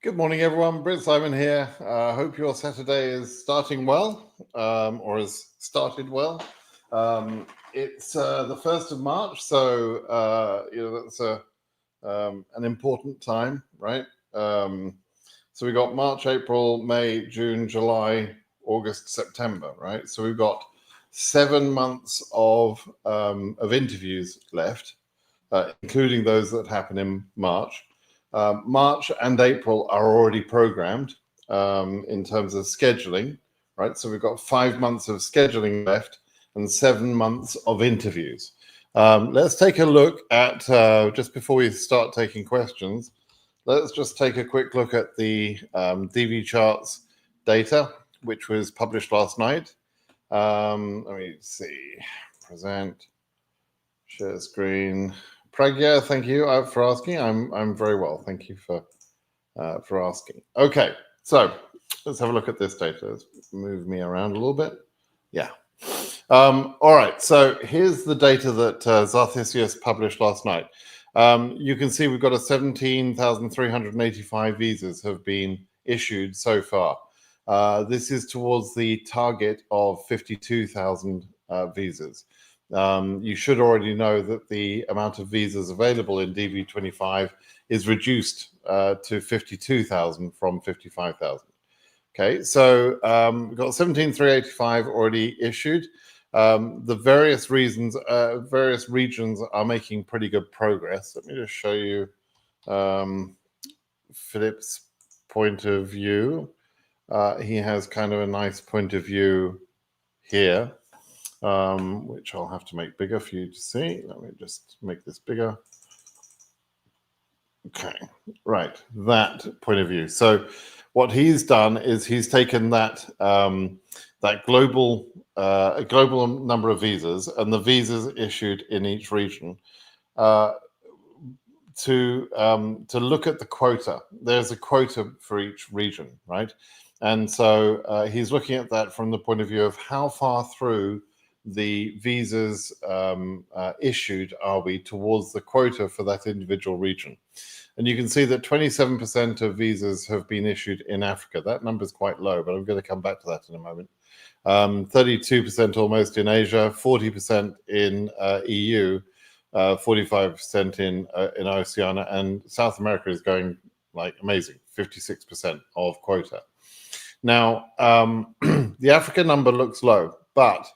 Good morning, everyone. Britt Simon here. Hope your Saturday is starting well, or has started well. It's the 1st of March, so that's an important time, right? So we've got March, April, May, June, July, August, September, right? So we've got 7 months of interviews left, including those that happen in March. March and April are already programmed in terms of scheduling, right? So we've got 5 months of scheduling left and 7 months of interviews. Let's take a look at, just before we start taking questions, let's just take a quick look at the DV charts data, which was published last night. Let me see, present, share screen. Pragya, thank you for asking. I'm very well. Thank you for asking. Okay, so let's have a look at this data. Let's move me around a little bit. Yeah. All right. So here's the data that Zarthisius published last night. You can see we've got 17,385 visas have been issued so far. This is towards the target of 52,000 visas. You should already know that the amount of visas available in DV25 is reduced to 52,000 from 55,000. Okay, so we've got 17,385 already issued. The various regions are making pretty good progress. Let me just show you Philip's point of view. He has kind of a nice point of view here. Which I'll have to make bigger for you to see. Let me just make this bigger. Okay, right, that point of view. So what he's done is he's taken that global number of visas and the visas issued in each region to look at the quota. There's a quota for each region, right? And so he's looking at that from the point of view of how far through the visas issued are we towards the quota for that individual region. And you can see that 27% of visas have been issued in Africa. That number is quite low, but I'm going to come back to that in a moment. 32% almost in Asia, 40% in EU, 45% in Oceania, and South America is going like amazing, 56% of quota. Now, the Africa number looks low, but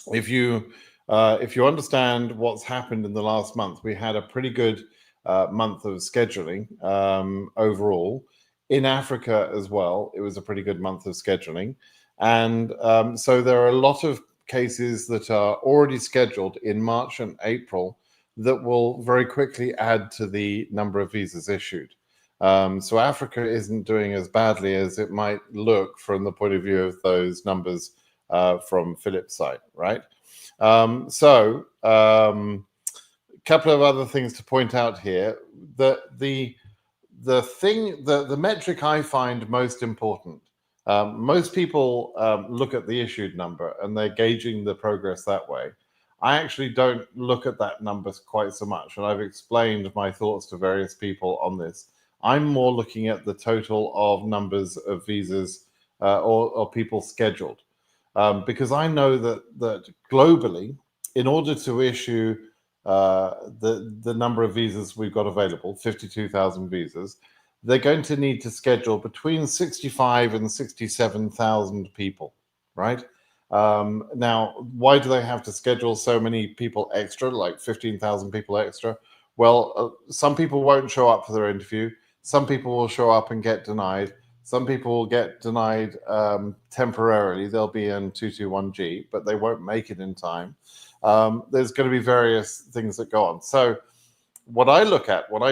if you understand what's happened in the last month, we had a pretty good month of scheduling overall. In Africa as well, it was a pretty good month of scheduling. And so there are a lot of cases that are already scheduled in March and April that will very quickly add to the number of visas issued. So Africa isn't doing as badly as it might look from the point of view of those numbers from Philip's side, right? So couple of other things to point out here. The metric I find most important, most people look at the issued number and they're gauging the progress that way. I actually don't look at that number quite so much, and I've explained my thoughts to various people on this. I'm more looking at the total of numbers of visas or people scheduled, because I know that globally, in order to issue the number of visas we've got available, 52,000 visas, they're going to need to schedule between 65 and 67,000 people, right? Now, why do they have to schedule so many people extra, like 15,000 people extra? Well, some people won't show up for their interview. Some people will show up and get denied. Some people will get denied temporarily. They'll be in 221G, but they won't make it in time. There's going to be various things that go on. So what I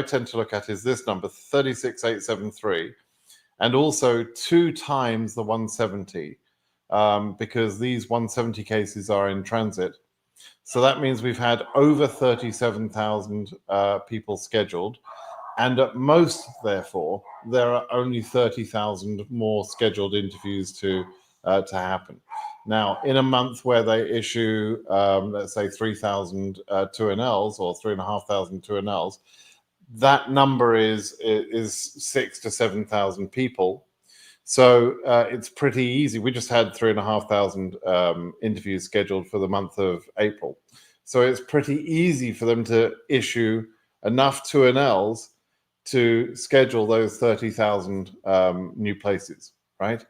tend to look at is this number, 36,873, and also 2 times the 170, because these 170 cases are in transit. So that means we've had over 37,000 people scheduled. And at most, therefore, there are only 30,000 more scheduled interviews to happen. Now, in a month where they issue, let's say, 3,000 2NLs or 3,500 2NLs, that number is 6,000 to 7,000 people. So it's pretty easy. We just had 3,500 interviews scheduled for the month of April. So it's pretty easy for them to issue enough 2NLs to schedule those 30,000 new places, right?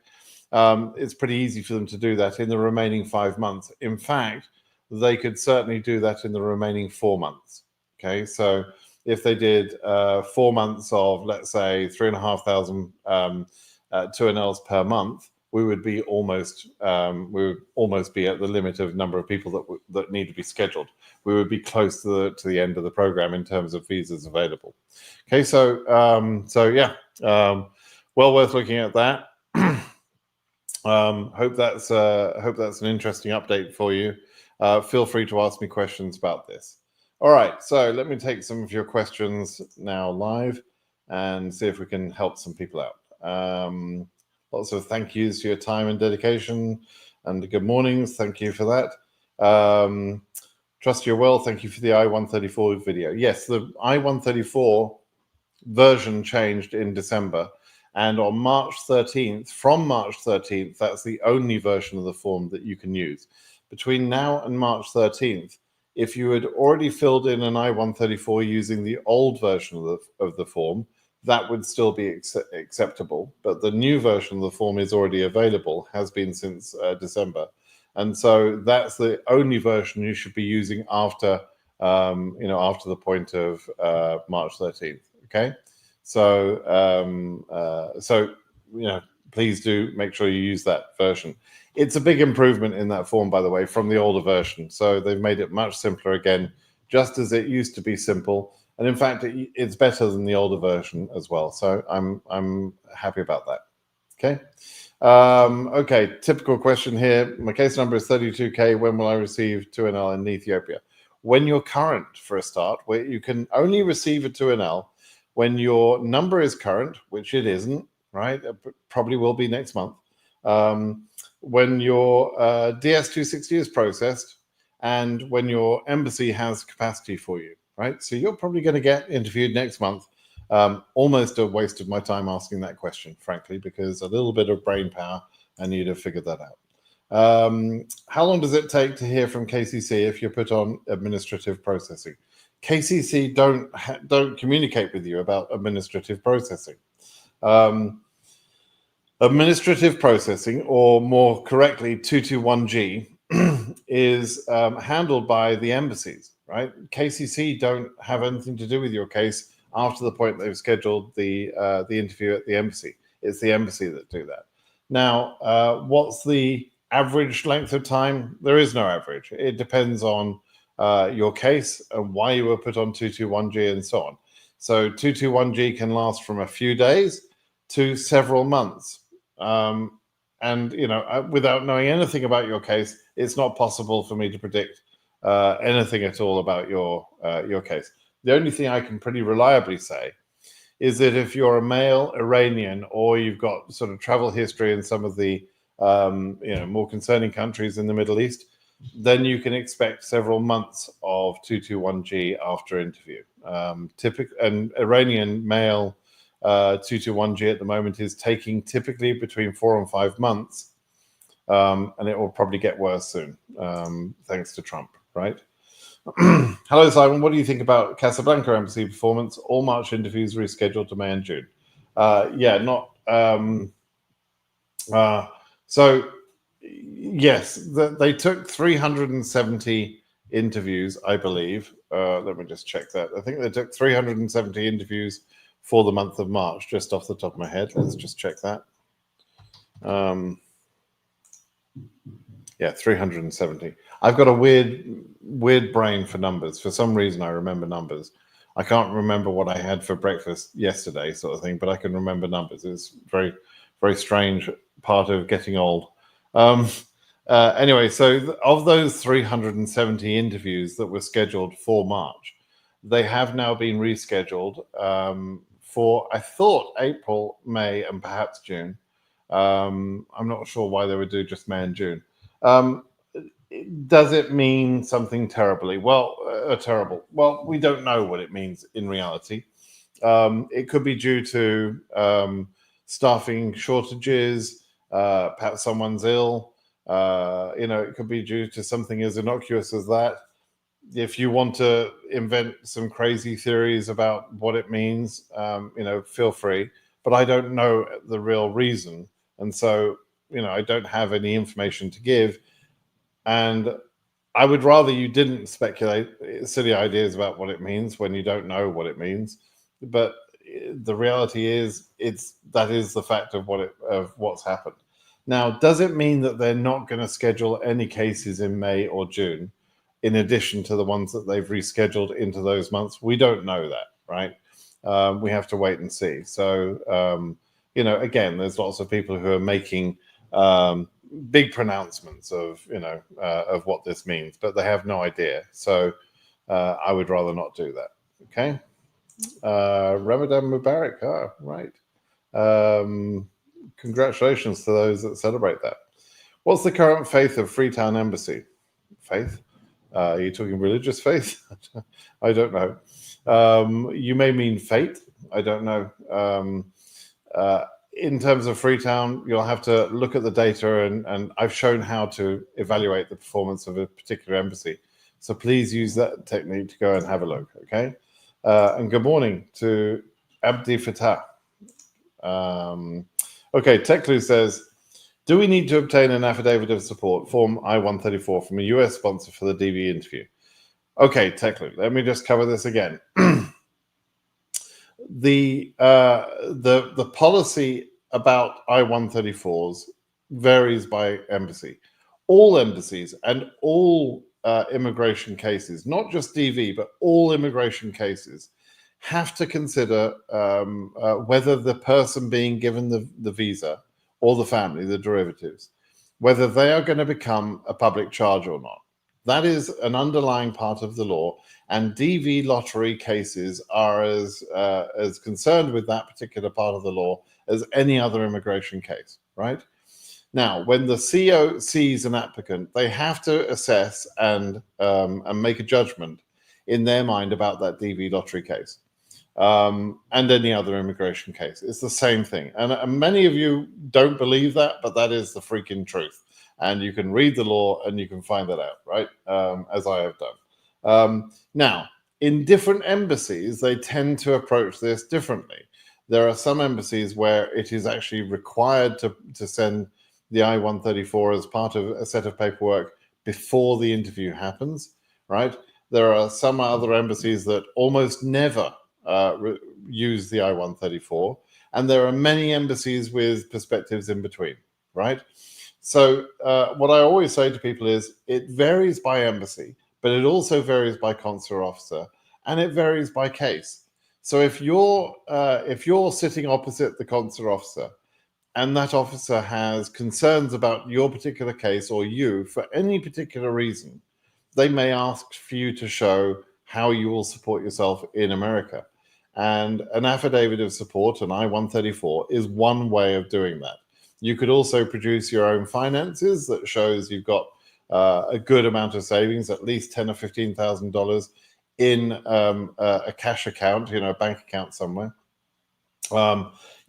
It's pretty easy for them to do that in the remaining 5 months. In fact, they could certainly do that in the remaining 4 months. Okay, so if they did 4 months of, let's say, 3,500 2NLs per month, we would almost be at the limit of number of people that need to be scheduled. We would be close to the end of the program in terms of visas available. Okay, so yeah, well worth looking at that. Hope that's an interesting update for you. Feel free to ask me questions about this. All right, so let me take some of your questions now live and see if we can help some people out. Lots of thank yous for your time and dedication, and good mornings. Thank you for that. Trust you're well. Thank you for the I-134 video. Yes, the I-134 version changed in December, and on March 13th, from March 13th, that's the only version of the form that you can use. Between now and March 13th, if you had already filled in an I-134 using the old version of the form, that would still be acceptable. But the new version of the form is already available, has been since December. And so that's the only version you should be using after, after the point of March 13th. Okay. So, please do make sure you use that version. It's a big improvement in that form, by the way, from the older version. So they've made it much simpler again, just as it used to be simple. And in fact, it's better than the older version as well. So I'm happy about that. Okay. Okay. Typical question here. My case number is 32K. When will I receive 2NL in Ethiopia? When you're current, for a start, where you can only receive a 2NL when your number is current, which it isn't, right? It probably will be next month. When your DS-260 is processed, and when your embassy has capacity for you, right? So you're probably going to get interviewed next month. Almost a waste of my time asking that question, frankly, because a little bit of brain power, and you'd have figured that out. How long does it take to hear from KCC if you're put on administrative processing? KCC don't communicate with you about administrative processing. Administrative processing, or more correctly, 221G, is handled by the embassies, right? KCC don't have anything to do with your case after the point they've scheduled the interview at the embassy. It's the embassy that do that. Now, what's the average length of time? There is no average. It depends on your case and why you were put on 221G and so on. So 221G can last from a few days to several months. And, without knowing anything about your case, it's not possible for me to predict anything at all about your case. The only thing I can pretty reliably say is that if you're a male Iranian, or you've got sort of travel history in some of the more concerning countries in the Middle East, then you can expect several months of 221G after interview. An Iranian male 221G at the moment is taking typically between 4 and 5 months, and it will probably get worse soon, thanks to Trump, right? Hello, Simon. What do you think about Casablanca embassy performance? All March interviews rescheduled to May and June. So yes, they took 370 interviews, I believe. Let me just check that. I think they took 370 interviews for the month of March, just off the top of my head. Let's just check that. Yeah, 370. I've got a weird brain for numbers. For some reason, I remember numbers. I can't remember what I had for breakfast yesterday, sort of thing, but I can remember numbers. It's very, very strange part of getting old. Anyway, so of those 370 interviews that were scheduled for March, they have now been rescheduled for, I thought, April, May, and perhaps June. I'm not sure why they would do just May and June. Does it mean something terrible? Well, we don't know what it means in reality. It could be due to staffing shortages, perhaps someone's ill. It could be due to something as innocuous as that. If you want to invent some crazy theories about what it means, feel free. But I don't know the real reason, and so I don't have any information to give. And I would rather you didn't speculate silly ideas about what it means when you don't know what it means. But the reality is, that is the fact of what's happened. Now, does it mean that they're not going to schedule any cases in May or June, in addition to the ones that they've rescheduled into those months? We don't know that, right? We have to wait and see. So, again, there's lots of people who are making big pronouncements of what this means, but they have no idea. So I would rather not do that. Okay. Ramadan Mubarak. Oh, right. Congratulations to those that celebrate that. What's the current faith of Freetown Embassy? Faith? Are you talking religious faith? I don't know. You may mean fate. I don't know. In terms of Freetown, you'll have to look at the data, and I've shown how to evaluate the performance of a particular embassy. So please use that technique to go and have a look, okay? And good morning to Abdi Fatah. Okay, Teklu says, do we need to obtain an affidavit of support, Form I-134, from a US sponsor for the DV interview? Okay, Teklu, let me just cover this again. The policy about I-134s varies by embassy. All embassies and all immigration cases, not just DV, but all immigration cases, have to consider whether the person being given the visa or the family, the derivatives, whether they are going to become a public charge or not. That is an underlying part of the law, and DV lottery cases are as concerned with that particular part of the law as any other immigration case, right? Now, when the CO sees an applicant, they have to assess and make a judgment in their mind about that DV lottery case. And any other immigration case. It's the same thing. And many of you don't believe that, but that is the freaking truth. And you can read the law and you can find that out, right? As I have done. Now, in different embassies, they tend to approach this differently. There are some embassies where it is actually required to send the I-134 as part of a set of paperwork before the interview happens, right? There are some other embassies that almost never use the I-134, and there are many embassies with perspectives in between, right? So what I always say to people is it varies by embassy, but it also varies by consular officer, and it varies by case. So if you're sitting opposite the consular officer, and that officer has concerns about your particular case or you for any particular reason, they may ask for you to show how you will support yourself in America. And an affidavit of support, an I-134, is one way of doing that. You could also produce your own finances that shows you've got a good amount of savings, at least $10,000 or $15,000 in a cash account, a bank account somewhere.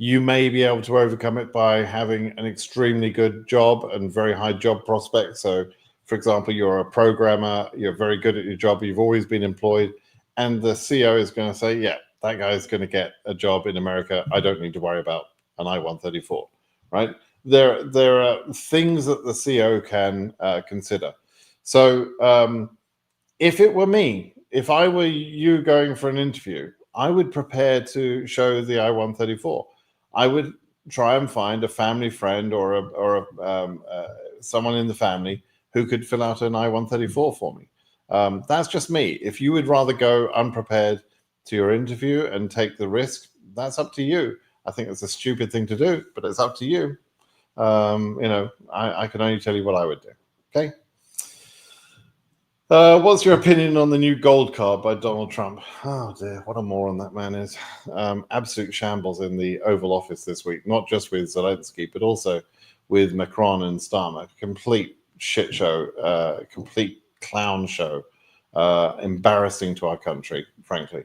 You may be able to overcome it by having an extremely good job and very high job prospects. So, for example, you're a programmer, you're very good at your job, you've always been employed, and the CO is going to say, yeah, that guy's going to get a job in America. I don't need to worry about an I-134, right? There are things that the CO can consider. So if it were me, if I were you going for an interview, I would prepare to show the I-134. I would try and find a family friend or someone in the family who could fill out an I-134 for me. That's just me. If you would rather go unprepared to your interview and take the risk, that's up to you. I think it's a stupid thing to do, but it's up to you. I can only tell you what I would do. Okay. What's your opinion on the new gold card by Donald Trump? Oh dear, what a moron that man is. Absolute shambles in the Oval Office this week, not just with Zelensky, but also with Macron and Starmer. Complete shit show, complete clown show, embarrassing to our country, frankly.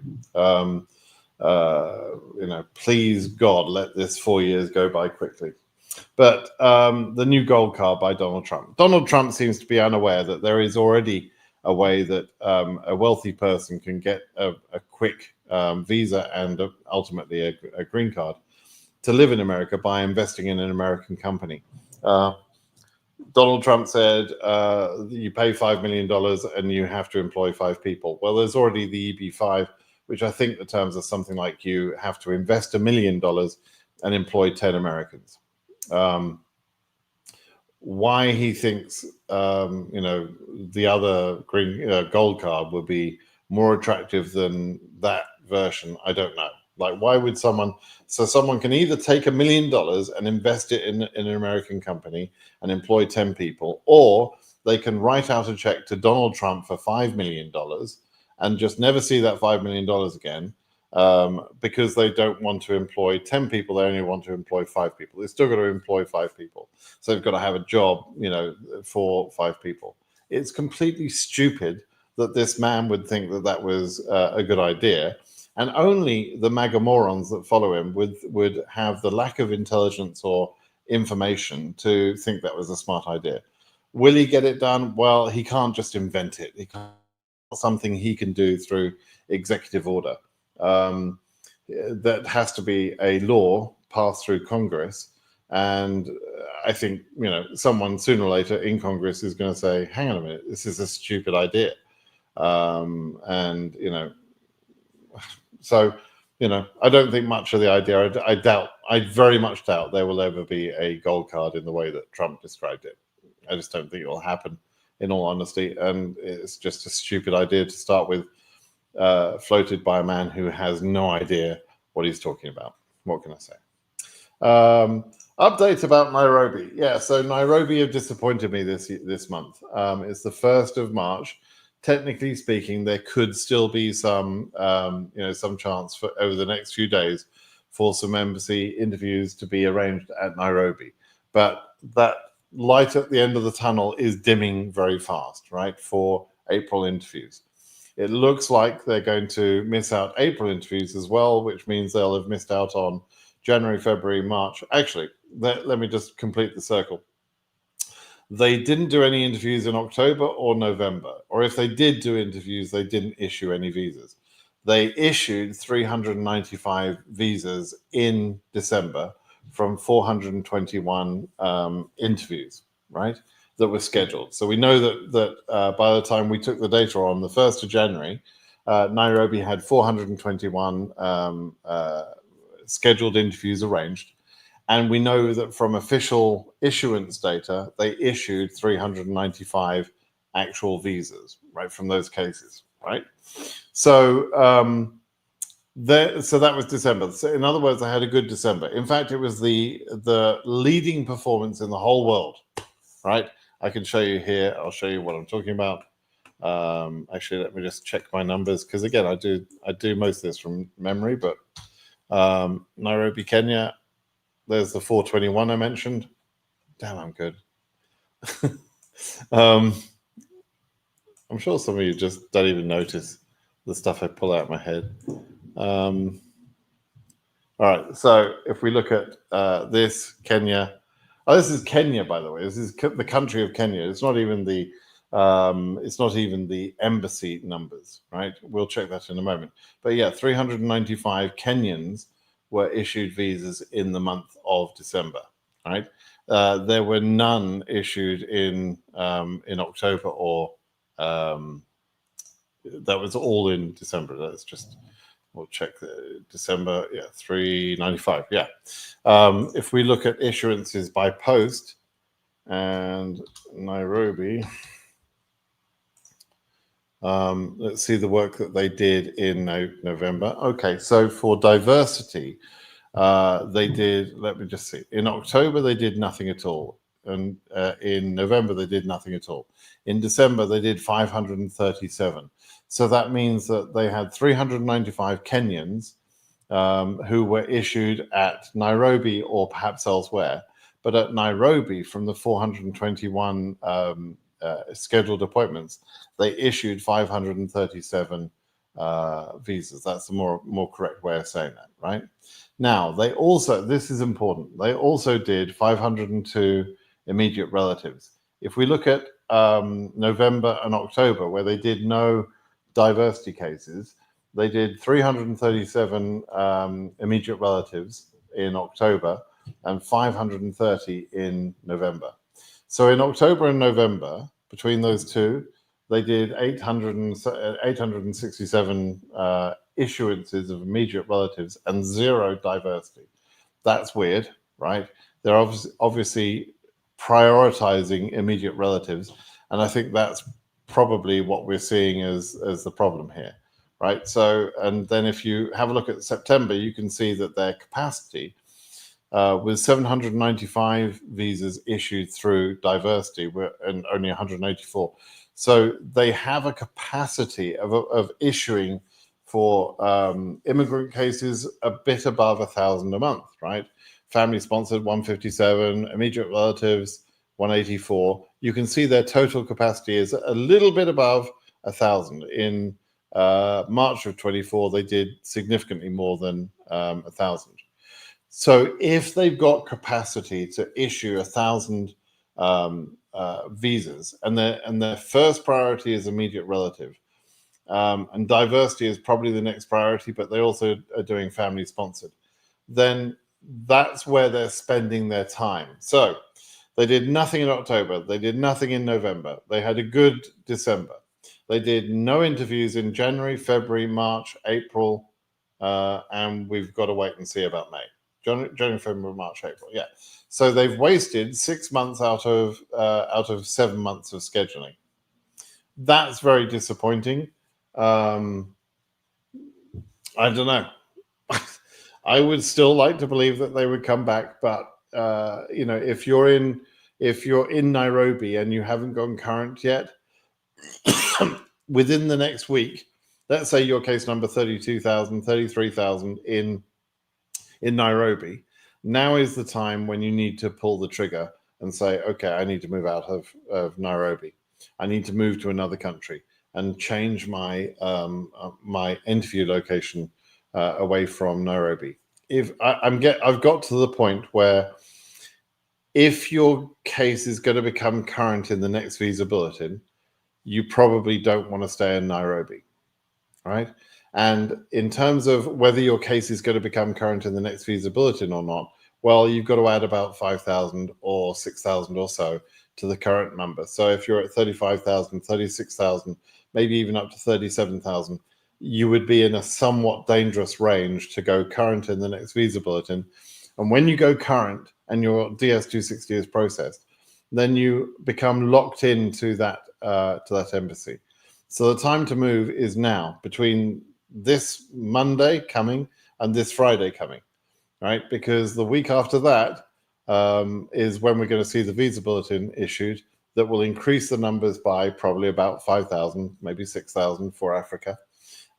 please God, let this 4 years go by quickly. But the new gold card by Donald Trump. Donald Trump seems to be unaware that there is already a way that a wealthy person can get a quick visa and ultimately a green card to live in America by investing in an American company. Donald Trump said you pay $5 million and you have to employ 5 people. Well, there's already the EB-5, which I think the terms are something like you have to invest $1 million and employ 10 Americans. Why he thinks the other green gold card would be more attractive than that version, I don't know. Like, why would someone can either take $1 million and invest it in an American company and employ 10 people, or they can write out a check to Donald Trump for $5 million and just never see that $5 million again, because they don't want to employ 10 people. They only want to employ 5 people. They've still got to employ 5 people. So they've got to have a job, for 5 people. It's completely stupid that this man would think that that was a good idea. And only the MAGA morons that follow him would have the lack of intelligence or information to think that was a smart idea. Will he get it done? Well, he can't just invent it. He can't. Something he can do through executive order. That has to be a law passed through Congress. And I think, someone sooner or later in Congress is going to say, hang on a minute, this is a stupid idea. So, I don't think much of the idea. I very much doubt there will ever be a gold card in the way that Trump described it. I just don't think it will happen, in all honesty. And it's just a stupid idea to start with, floated by a man who has no idea what he's talking about. What can I say? Updates about Nairobi. Yeah, so Nairobi have disappointed me this month. It's the 1st of March. Technically speaking, there could still be some chance for over the next few days for some embassy interviews to be arranged at Nairobi. But that light at the end of the tunnel is dimming very fast, right, for April interviews. It looks like they're going to miss out April interviews as well, which means they'll have missed out on January, February, March. Actually, let me just complete the circle. They didn't do any interviews in October or November, or if they did do interviews, they didn't issue any visas. They issued 395 visas in December from 421 interviews, right, that were scheduled. So we know that by the time we took the data on the 1st of January, Nairobi had 421 scheduled interviews arranged. And we know that from official issuance data, they issued 395 actual visas, right, from those cases, right? So so that was December. So in other words, I had a good December. In fact, it was the leading performance in the whole world, right? I can show you here. I'll show you what I'm talking about. Actually, let me just check my numbers, because again, I do most of this from memory. But Nairobi, Kenya. There's the 421 I mentioned. Damn, I'm good. I'm sure some of you just don't even notice the stuff I pull out of my head. All right, so if we look at this, Kenya. Oh, this is Kenya, by the way. This is the country of Kenya. It's not even the embassy numbers, right? We'll check that in a moment. But yeah, 395 Kenyans were issued visas in the month of December, right? There were none issued in October, or that was all in December. That's just, we'll check December. Yeah, 395. Yeah. If we look at issuances by post and Nairobi, let's see the work that they did in November. Okay, so for diversity, they did, let me just see. In October, they did nothing at all. And in November, they did nothing at all. In December, they did 537. So that means that they had 395 Kenyans who were issued at Nairobi or perhaps elsewhere. But at Nairobi, from the 421 scheduled appointments, they issued 537 visas. That's the more correct way of saying that, right? Now, they also, this is important, they also did 502 immediate relatives. If we look at November and October, where they did no diversity cases, they did 337 immediate relatives in October and 530 in November. So in October and November, between those two, they did 867 issuances of immediate relatives and 0 diversity. That's weird, right? They're obviously prioritizing immediate relatives, and I think that's probably what we're seeing as the problem here, right? So, and then if you have a look at September, you can see that their capacity with 795 visas issued through diversity and only 184. So they have a capacity of issuing for immigrant cases a bit above 1,000 a month, right? Family sponsored 157, immediate relatives 184. You can see their total capacity is a little bit above 1,000. In March of 24, they did significantly more than 1,000. So if they've got capacity to issue 1,000 visas, and their first priority is immediate relative, and diversity is probably the next priority, but they also are doing family sponsored, then that's where they're spending their time. So they did nothing in October. They did nothing in November. They had a good December. They did no interviews in January, February, March, April, and we've got to wait and see about May. January, February, March, April. Yeah. So they've wasted 6 months out of 7 months of scheduling. That's very disappointing. I don't know. I would still like to believe that they would come back, but you know, if you're in Nairobi and you haven't gone current yet, within the next week, let's say your case number 32,000, 33,000 in Nairobi, now is the time when you need to pull the trigger and say, okay, I need to move out of Nairobi. I need to move to another country and change my my interview location away from Nairobi. I've got to the point where if your case is going to become current in the next visa bulletin, you probably don't want to stay in Nairobi, right? And in terms of whether your case is going to become current in the next visa bulletin or not, well, you've got to add about 5,000 or 6,000 or so to the current number. So if you're at 35,000, 36,000, maybe even up to 37,000, you would be in a somewhat dangerous range to go current in the next visa bulletin. And when you go current and your DS-260 is processed, then you become locked into that embassy. So the time to move is now, between this Monday coming and this Friday coming, right? Because the week after that is when we're going to see the visa bulletin issued that will increase the numbers by probably about 5,000, maybe 6,000 for Africa.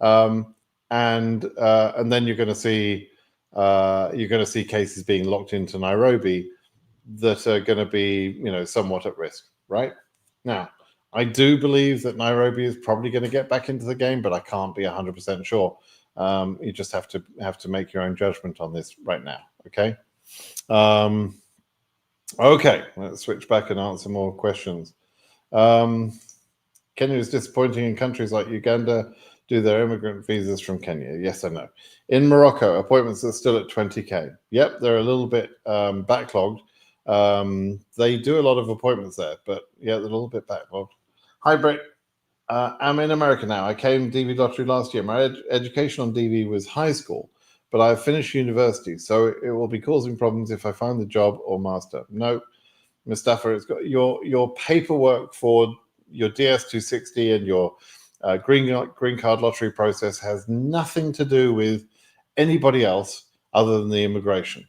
And then you're going to see cases being locked into Nairobi that are going to be, you know, somewhat at risk, right? Now, I do believe that Nairobi is probably going to get back into the game, but I can't be 100% sure. You just have to make your own judgment on this right now. Okay. Okay. Let's switch back and answer more questions. Kenya is disappointing in countries like Uganda do their immigrant visas from Kenya. Yes, I know. In Morocco, appointments are still at 20K. Yep, they're a little bit backlogged. They do a lot of appointments there, but yeah, they're a little bit backlogged. Hi, Britt. I'm in America now. I came DV lottery last year. My education on DV was high school, but I finished university, so it will be causing problems if I find the job or master. No, Mustafa, it's got your paperwork for your DS-260 and your green card lottery process has nothing to do with anybody else other than the immigration.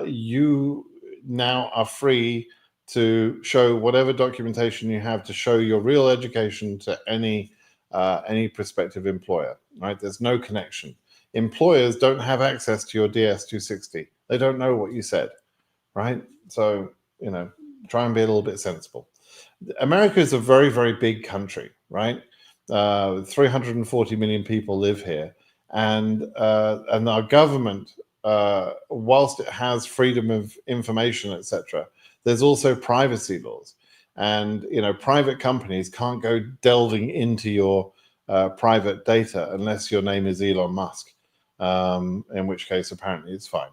You now are free to show whatever documentation you have to show your real education to any prospective employer, right? There's no connection. Employers don't have access to your DS-260. They don't know what you said, right? So, you know, try and be a little bit sensible. America is a very, very big country, right? 340 million people live here, and our government, whilst it has freedom of information, etc., there's also privacy laws, and private companies can't go delving into your private data unless your name is Elon Musk, in which case apparently it's fine.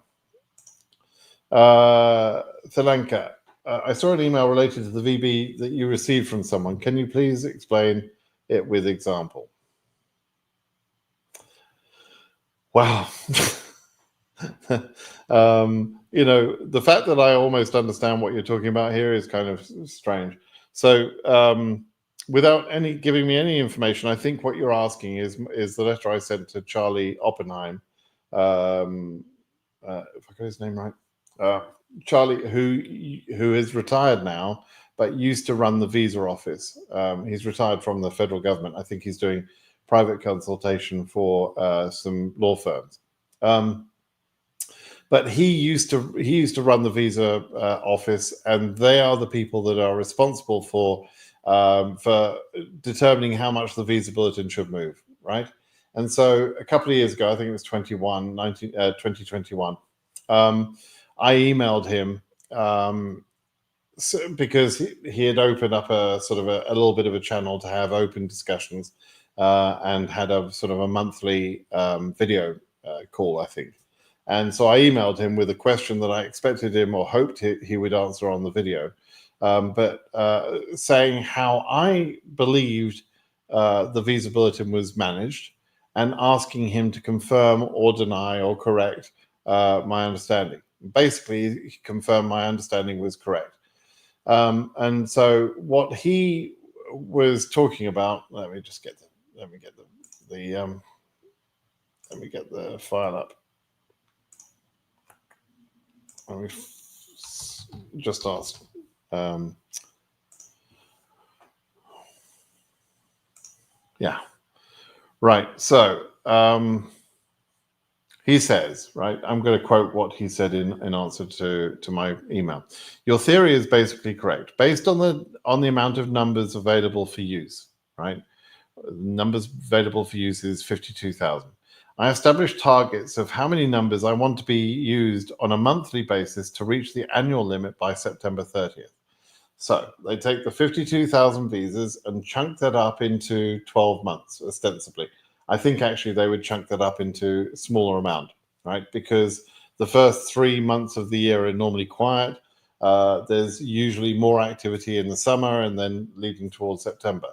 Thilanka, I saw an email related to the VB that you received from someone. Can you please explain it with example? Wow. The fact that I almost understand what you're talking about here is kind of strange. So without giving me any information, I think what you're asking is the letter I sent to Charlie Oppenheim, if I got his name right, Charlie, who is retired now, but used to run the visa office. He's retired from the federal government. I think he's doing private consultation for some law firms. But he used to run the visa office, and they are the people that are responsible for determining how much the visa bulletin should move, right? And so a couple of years ago, I think it was 2021, I emailed him because he had opened up a sort of a little bit of a channel to have open discussions, and had a sort of a monthly video call, I think. And so I emailed him with a question that I expected him or hoped he would answer on the video, but saying how I believed the visa bulletin was managed, and asking him to confirm or deny or correct my understanding. Basically, he confirmed my understanding was correct. And so what he was talking about, let me get the file up. Let me just ask. Yeah, right. So he says, right, I'm going to quote what he said in answer to my email. Your theory is basically correct. Based on the amount of numbers available for use, right? Numbers available for use is 52,000. I established targets of how many numbers I want to be used on a monthly basis to reach the annual limit by September 30th. So they take the 52,000 visas and chunk that up into 12 months, ostensibly. I think actually they would chunk that up into a smaller amount, right? Because the first 3 months of the year are normally quiet. There's usually more activity in the summer and then leading towards September.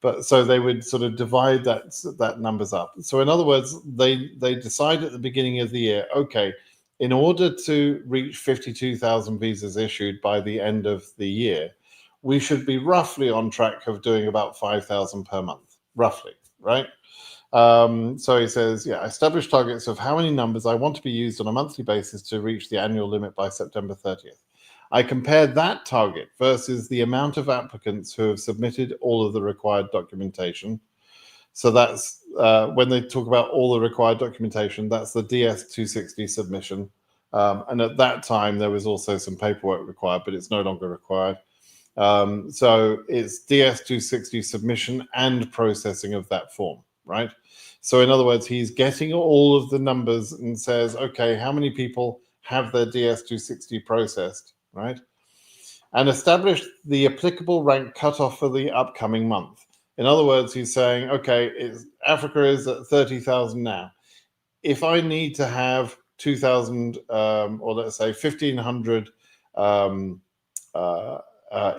But so they would sort of divide that numbers up. So in other words, they decide at the beginning of the year, okay, in order to reach 52,000 visas issued by the end of the year, we should be roughly on track of doing about 5,000 per month, roughly, right? So he says, yeah, establish targets of how many numbers I want to be used on a monthly basis to reach the annual limit by September 30th. I compared that target versus the amount of applicants who have submitted all of the required documentation. So that's when they talk about all the required documentation, that's the DS-260 submission. And at that time, there was also some paperwork required, but it's no longer required. So it's DS-260 submission and processing of that form, right? So in other words, he's getting all of the numbers and says, okay, how many people have their DS-260 processed, right? And establish the applicable rank cutoff for the upcoming month. In other words, he's saying, okay, Africa is at 30,000 now. If I need to have 2,000 or let's say 1,500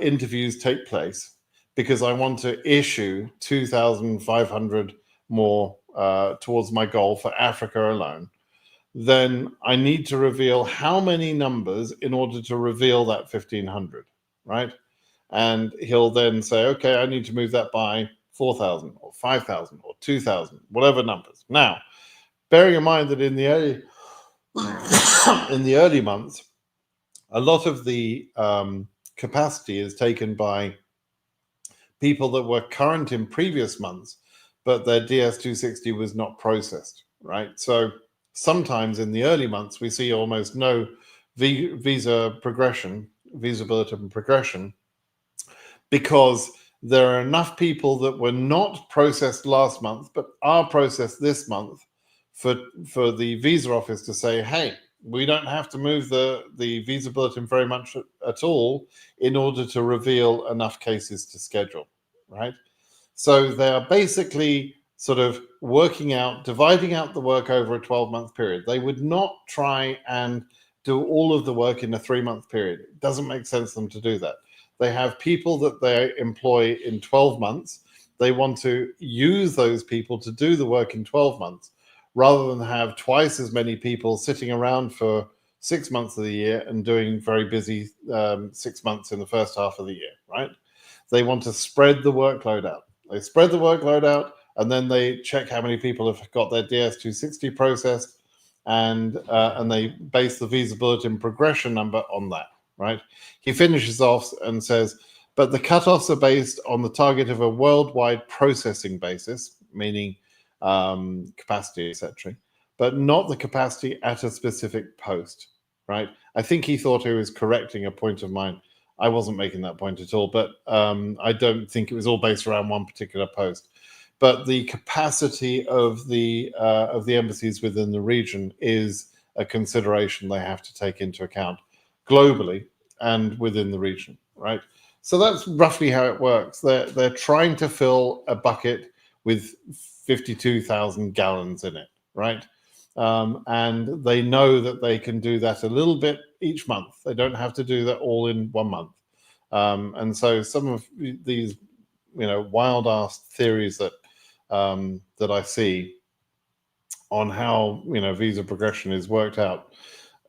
interviews take place because I want to issue 2,500 more towards my goal for Africa alone, then I need to reveal how many numbers in order to reveal that 1,500, right? And he'll then say, okay, I need to move that by 4,000 or 5,000 or 2,000, whatever numbers. Now, bearing in mind that in the early months, a lot of the capacity is taken by people that were current in previous months, but their DS-260 was not processed, right? So sometimes in the early months, we see almost no visa bulletin progression, because there are enough people that were not processed last month but are processed this month for the visa office to say, hey, we don't have to move the visa bulletin very much at all in order to reveal enough cases to schedule, right? So they are basically sort of dividing out the work over a 12-month period. They would not try and do all of the work in a 3-month period. It doesn't make sense for them to do that. They have people that they employ in 12 months. They want to use those people to do the work in 12 months rather than have twice as many people sitting around for 6 months of the year and doing very busy 6 months in the first half of the year, right? They want to spread the workload out. They spread the workload out, and then they check how many people have got their DS-260 processed, and they base the visa bulletin progression number on that, right? He finishes off and says, but the cutoffs are based on the target of a worldwide processing basis, meaning capacity, etc., but not the capacity at a specific post, right? I think he thought he was correcting a point of mine. I wasn't making that point at all, but I don't think it was all based around one particular post. But the capacity of the embassies within the region is a consideration they have to take into account globally and within the region, right? So that's roughly how it works. They're trying to fill a bucket with 52,000 gallons in it, right? And they know that they can do that a little bit each month. They don't have to do that all in 1 month. And so some of these, wild-ass theories that I see on how, visa progression is worked out,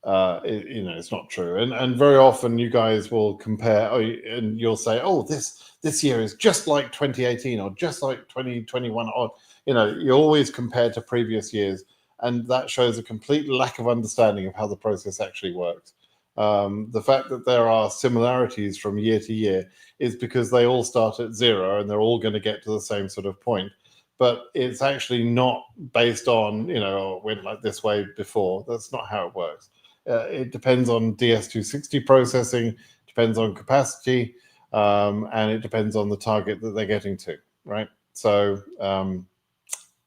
it's not true. And very often you guys will compare, and you'll say, oh, this year is just like 2018 or just like 2021, or, you always compare to previous years. And that shows a complete lack of understanding of how the process actually works. The fact that there are similarities from year to year is because they all start at zero and they're all going to get to the same sort of point. But it's actually not based on, it went like this way before. That's not how it works. It depends on DS-260 processing, depends on capacity, and it depends on the target that they're getting to, right? So,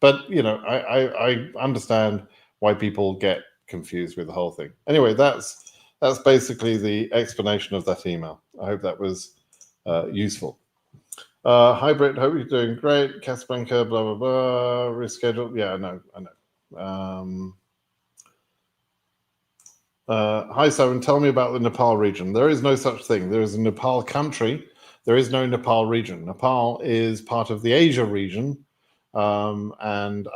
but, I understand why people get confused with the whole thing. Anyway, that's basically the explanation of that email. I hope that was useful. Hi, Britt. Hope you're doing great. Casablanca, blah, blah, blah. Rescheduled. Yeah, I know. Hi, Simon. Tell me about the Nepal region. There is no such thing. There is a Nepal country. There is no Nepal region. Nepal is part of the Asia region. And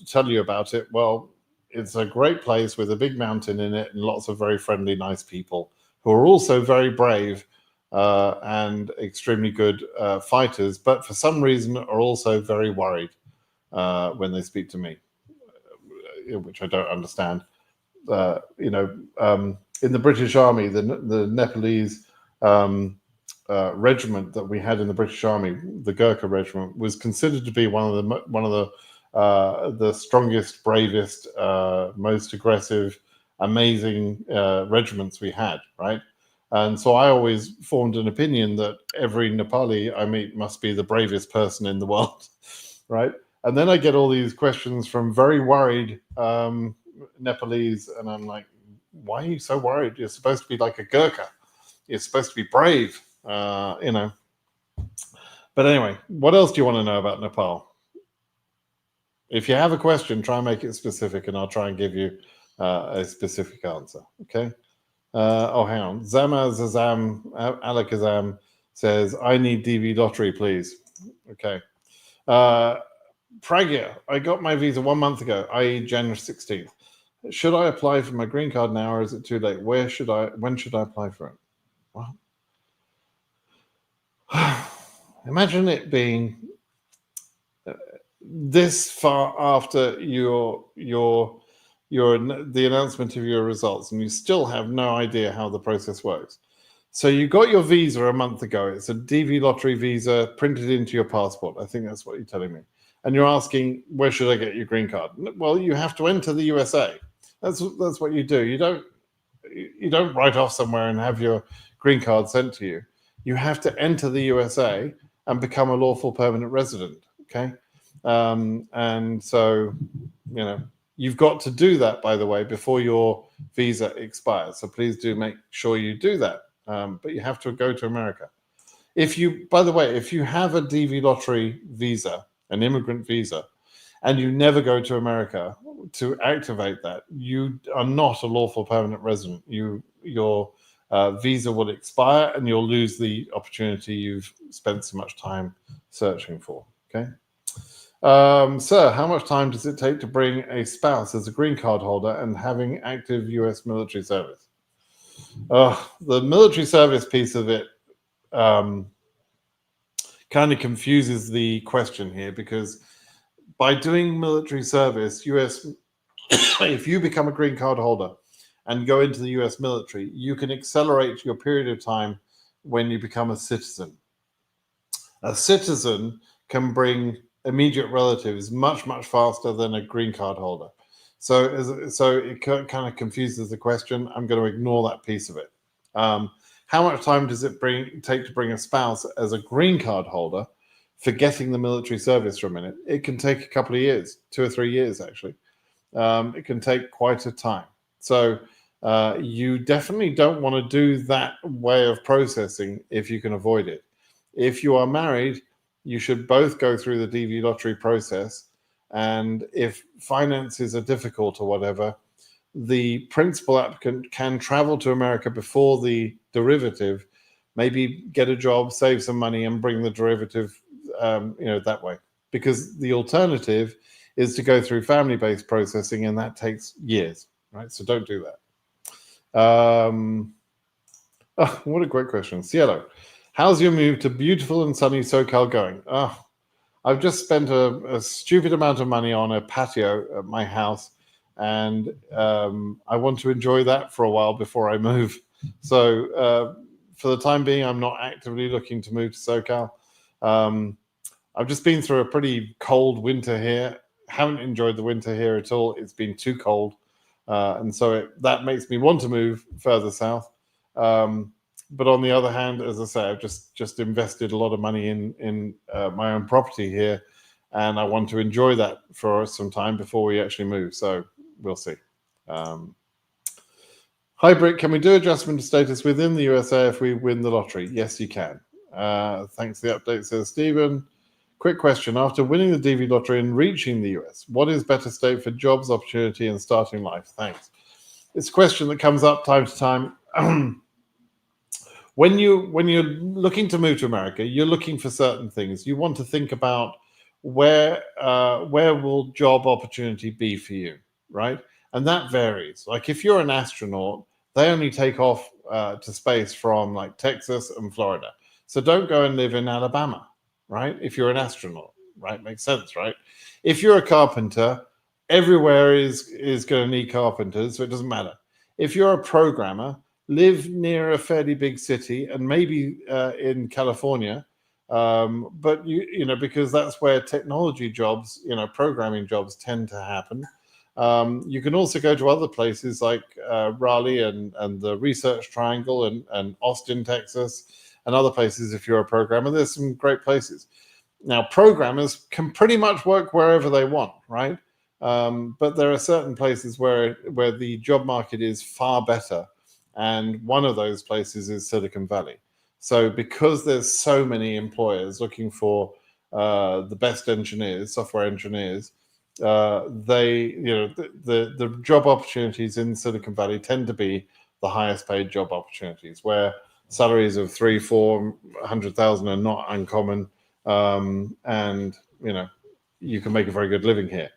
tell you about it. Well, it's a great place with a big mountain in it and lots of very friendly, nice people who are also very brave and extremely good fighters, but for some reason are also very worried when they speak to me, which I don't understand. In the British Army, the Nepalese regiment that we had in the British Army, the Gurkha regiment, was considered to be one of the strongest, bravest, most aggressive, amazing regiments we had, right? And so I always formed an opinion that every Nepali I meet must be the bravest person in the world, right? And then I get all these questions from very worried Nepalese, and I'm like, why are you so worried? You're supposed to be like a Gurkha. You're supposed to be brave, But anyway, what else do you want to know about Nepal? If you have a question, try and make it specific, and I'll try and give you a specific answer, okay? Hang on. Zazam Alakazam says, I need DV lottery, please. Okay. Pragya, I got my visa 1 month ago, i.e. January 16th. Should I apply for my green card now, or is it too late? When should I apply for it? Well, imagine it being this far after the announcement of your results, and you still have no idea how the process works. So you got your visa a month ago. It's a DV lottery visa printed into your passport. I think that's what you're telling me. And you're asking, where should I get your green card? Well, you have to enter the USA. That's what you do. You don't write off somewhere and have your green card sent to you. You have to enter the USA and become a lawful permanent resident. Okay. And so, you've got to do that, by the way, before your visa expires. So please do make sure you do that. But you have to go to America. By the way, if you have a DV lottery visa, an immigrant visa, and you never go to America to activate that, you are not a lawful permanent resident. Your visa will expire and you'll lose the opportunity you've spent so much time searching for. Okay. Sir, how much time does it take to bring a spouse as a green card holder and having active US military service? The military service piece of it kind of confuses the question here, because by doing military service, if you become a green card holder and go into the US military, you can accelerate your period of time when you become a citizen. A citizen can bring immediate relatives much, much faster than a green card holder. So it kind of confuses the question. I'm going to ignore that piece of it. How much time does it take to bring a spouse as a green card holder? Forgetting the military service for a minute, it can take a couple of years, 2 or 3 years actually. It can take quite a time. So you definitely don't want to do that way of processing if you can avoid it. If you are married, you should both go through the DV lottery process. And if finances are difficult or whatever, the principal applicant can travel to America before the derivative, maybe get a job, save some money, and bring the derivative that way. Because the alternative is to go through family-based processing, and that takes years, right? So don't do that. What a great question. Cielo, how's your move to beautiful and sunny SoCal going? I've just spent a stupid amount of money on a patio at my house, and I want to enjoy that for a while before I move. So for the time being, I'm not actively looking to move to SoCal. I've just been through a pretty cold winter here. Haven't enjoyed the winter here at all. It's been too cold. And so that makes me want to move further south. But on the other hand, as I say, I've just invested a lot of money in my own property here, and I want to enjoy that for some time before we actually move. So we'll see. Hi, Brick. Can we do adjustment of status within the USA if we win the lottery? Yes, you can. Thanks for the update, says Stephen. Quick question. After winning the DV lottery and reaching the US, what is better state for jobs, opportunity, and starting life? Thanks. It's a question that comes up time to time. When you're looking to move to America, you're looking for certain things. You want to think about where will job opportunity be for you, right? And that varies. Like if you're an astronaut, they only take off to space from like Texas and Florida. So don't go and live in Alabama, right? If you're an astronaut, right? Makes sense, right? If you're a carpenter, everywhere is going to need carpenters, so it doesn't matter. If you're a programmer, live near a fairly big city and maybe in California, but because that's where technology jobs, programming jobs tend to happen. You can also go to other places like Raleigh and the Research Triangle and Austin, Texas, and other places. If you're a programmer, there's some great places. Now, programmers can pretty much work wherever they want, right? But there are certain places where the job market is far better. And one of those places is Silicon Valley. So because there's so many employers looking for the best engineers, software engineers, the job opportunities in Silicon Valley tend to be the highest paid job opportunities, where salaries of 300,000-400,000 are not uncommon, and you can make a very good living here.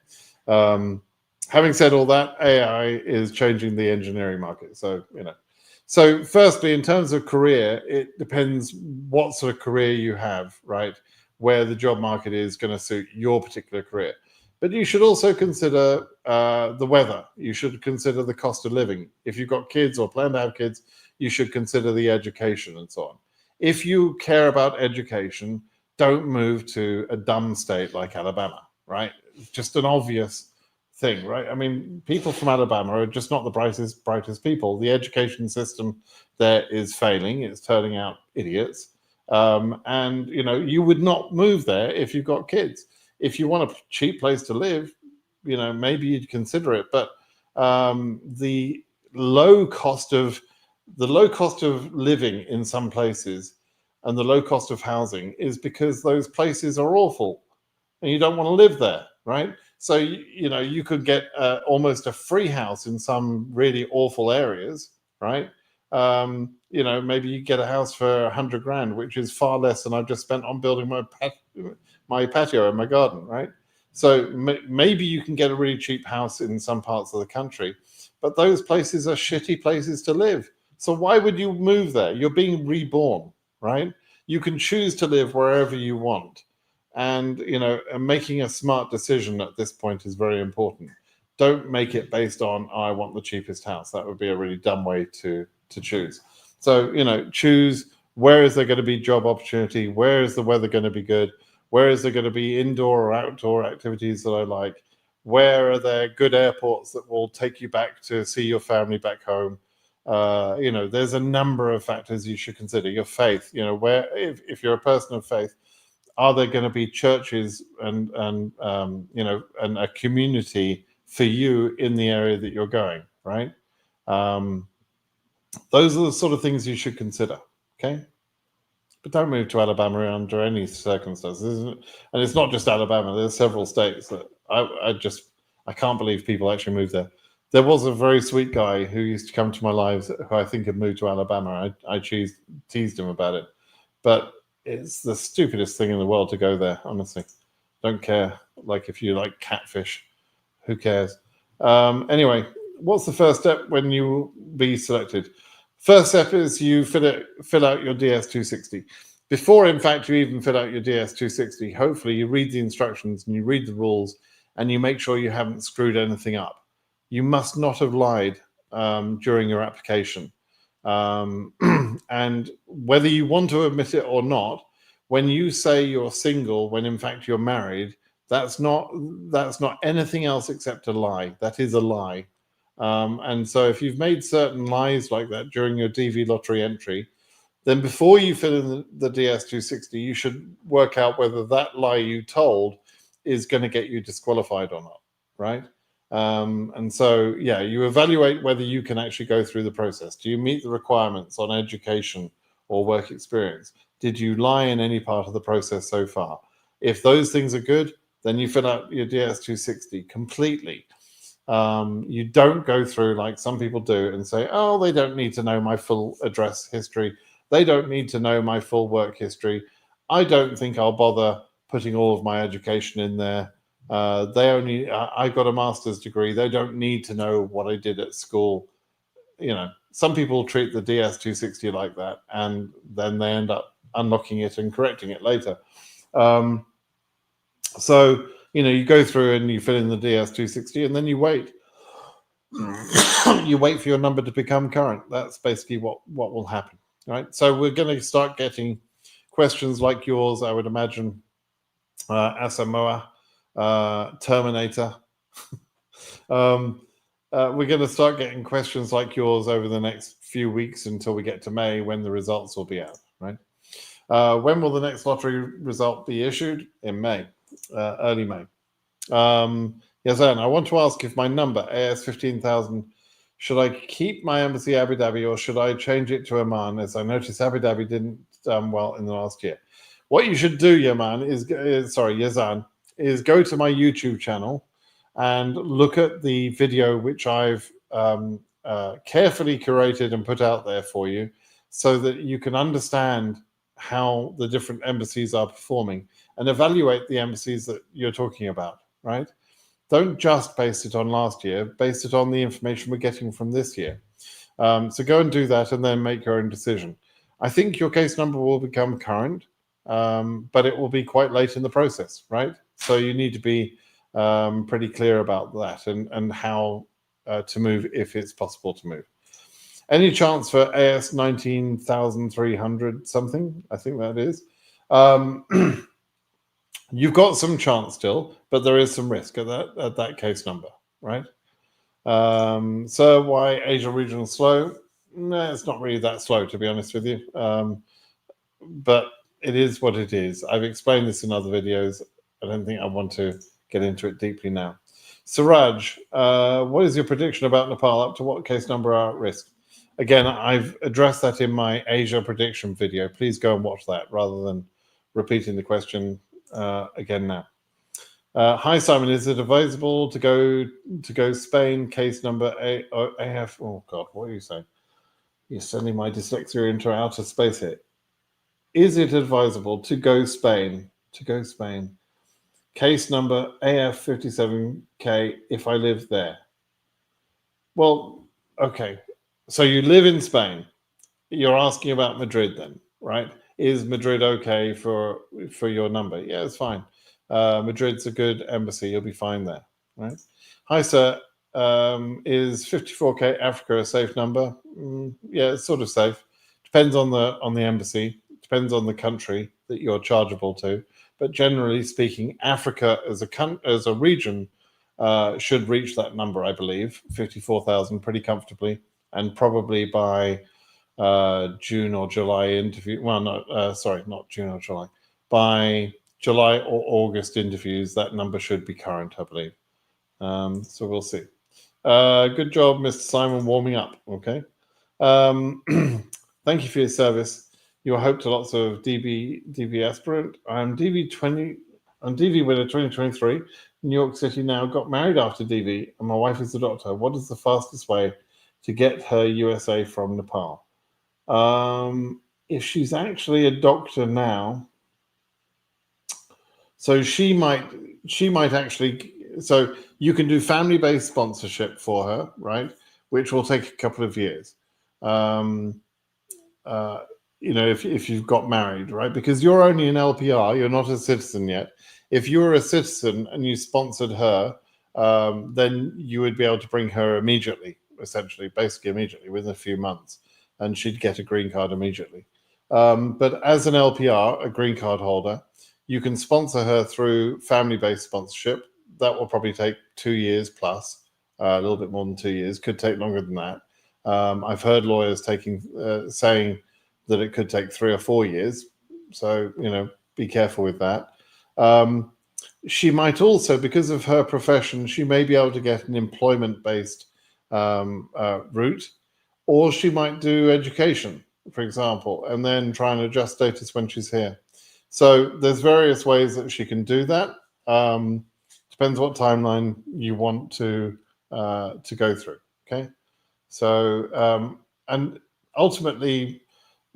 Having said all that, AI is changing the engineering market. So firstly, in terms of career, it depends what sort of career you have, right? Where the job market is going to suit your particular career. But you should also consider the weather. You should consider the cost of living. If you've got kids or plan to have kids, you should consider the education and so on. If you care about education, don't move to a dumb state like Alabama, right? It's just an obvious thing, right? I mean, people from Alabama are just not the brightest people. The education system there is failing. It's turning out idiots. And you would not move there if you've got kids. If you want a cheap place to live, maybe you'd consider it. But the low cost of living in some places and the low cost of housing is because those places are awful and you don't want to live there, right? So you could get almost a free house in some really awful areas, right? Maybe you get a house for 100 grand, which is far less than I've just spent on building my patio and my garden, right? So maybe you can get a really cheap house in some parts of the country, but those places are shitty places to live. So why would you move there? You're being reborn, right? You can choose to live wherever you want. And, making a smart decision at this point is very important. Don't make it based on, I want the cheapest house. That would be a really dumb way to choose. So, choose where is there going to be job opportunity? Where is the weather going to be good? Where is there going to be indoor or outdoor activities that I like? Where are there good airports that will take you back to see your family back home? There's a number of factors you should consider. Your faith, where if you're a person of faith, are there going to be churches and a community for you in the area that you're going, right? Those are the sort of things you should consider, okay? But don't move to Alabama under any circumstances. And it's not just Alabama. There's several states that I can't believe people actually move there. There was a very sweet guy who used to come to my lives who I think had moved to Alabama. I teased him about it. But it's the stupidest thing in the world to go there, honestly. Don't care. Like if you like catfish, who cares? Anyway, what's the first step when you be selected? First step is you fill out your DS260. Before, in fact, you even fill out your DS260, hopefully you read the instructions and you read the rules and you make sure you haven't screwed anything up. You must not have lied during your application. And whether you want to admit it or not, when you say you're single, when in fact you're married, that's not anything else except a lie. That is a lie. And so if you've made certain lies like that during your DV lottery entry, then before you fill in the DS260, you should work out whether that lie you told is going to get you disqualified or not, right? And so, yeah, you evaluate whether you can actually go through the process. Do you meet the requirements on education or work experience? Did you lie in any part of the process so far? If those things are good, then you fill out your DS260 completely. You don't go through like some people do and say, oh, they don't need to know my full address history. They don't need to know my full work history. I don't think I'll bother putting all of my education in there. I got a master's degree. They don't need to know what I did at school. Some people treat the DS260 like that, and then they end up unlocking it and correcting it later. So, you go through and you fill in the DS260 and then you wait. You wait for your number to become current. That's basically what will happen, right? So we're going to start getting questions like yours, I would imagine, Asamoah, Terminator. We're going to start getting questions like yours over the next few weeks until we get to May, when the results will be out, right? When will the next lottery result be issued? In May, early May. Yes, Anne, I want to ask if my number, AS15000, should I keep my embassy Abu Dhabi or should I change it to Oman, as I noticed Abu Dhabi didn't well in the last year? What you should do, Yazan, is go to my YouTube channel and look at the video which I've carefully curated and put out there for you so that you can understand how the different embassies are performing and evaluate the embassies that you're talking about, right? Don't just base it on last year, base it on the information we're getting from this year. So go and do that and then make your own decision. I think your case number will become current, but it will be quite late in the process, right? So you need to be pretty clear about that and how to move if it's possible to move. Any chance for AS 19,300 something? I think that is. You've got some chance still, but there is some risk at that case number, right? So why Asia regional slow? No, it's not really that slow, to be honest with you. but it is what it is. I've explained this in other videos. I don't think I want to get into it deeply now. Suraj, what is your prediction about Nepal? Up to what case number are at risk? Again, I've addressed that in my Asia prediction video. Please go and watch that rather than repeating the question again now. Hi Simon, is it advisable to go Spain? Case number AF. Oh God, what are you saying? You're sending my dyslexia into outer space here. Is it advisable to go Spain? Case number AF57K if I live there. Well, okay. So you live in Spain. You're asking about Madrid then, right? Is Madrid okay for your number? Yeah, it's fine. Madrid's a good embassy. You'll be fine there, right? Hi, sir. Is 54K Africa a safe number? Yeah, it's sort of safe. Depends on the embassy. Depends on the country that you're chargeable to. But generally speaking, Africa as a region should reach that number, I believe, 54,000 pretty comfortably, and probably by June or July interview. Well, no, sorry, not June or July. By July or August interviews, that number should be current, I believe. So we'll see. Good job, Mr. Simon, warming up. Okay. Thank you for your service. You hope to lots of DV aspirant. I'm DV winner 2023. New York City now. Got married after DV, and my wife is a doctor. What is the fastest way to get her USA from Nepal? If she's actually a doctor now, so she might actually. So you can do family-based sponsorship for her, right? Which will take a couple of years. If you've got married, right? Because you're only an LPR, you're not a citizen yet. If you were a citizen and you sponsored her, then you would be able to bring her immediately, basically immediately, within a few months, and she'd get a green card immediately. But as an LPR, a green card holder, you can sponsor her through family-based sponsorship. That will probably take 2 years plus, a little bit more than 2 years. Could take longer than that. I've heard lawyers saying that it could take 3 or 4 years. So, be careful with that. She might also, because of her profession, she may be able to get an employment-based route, or she might do education, for example, and then try and adjust status when she's here. So there's various ways that she can do that. Depends what timeline you want to go through. Okay, so and ultimately,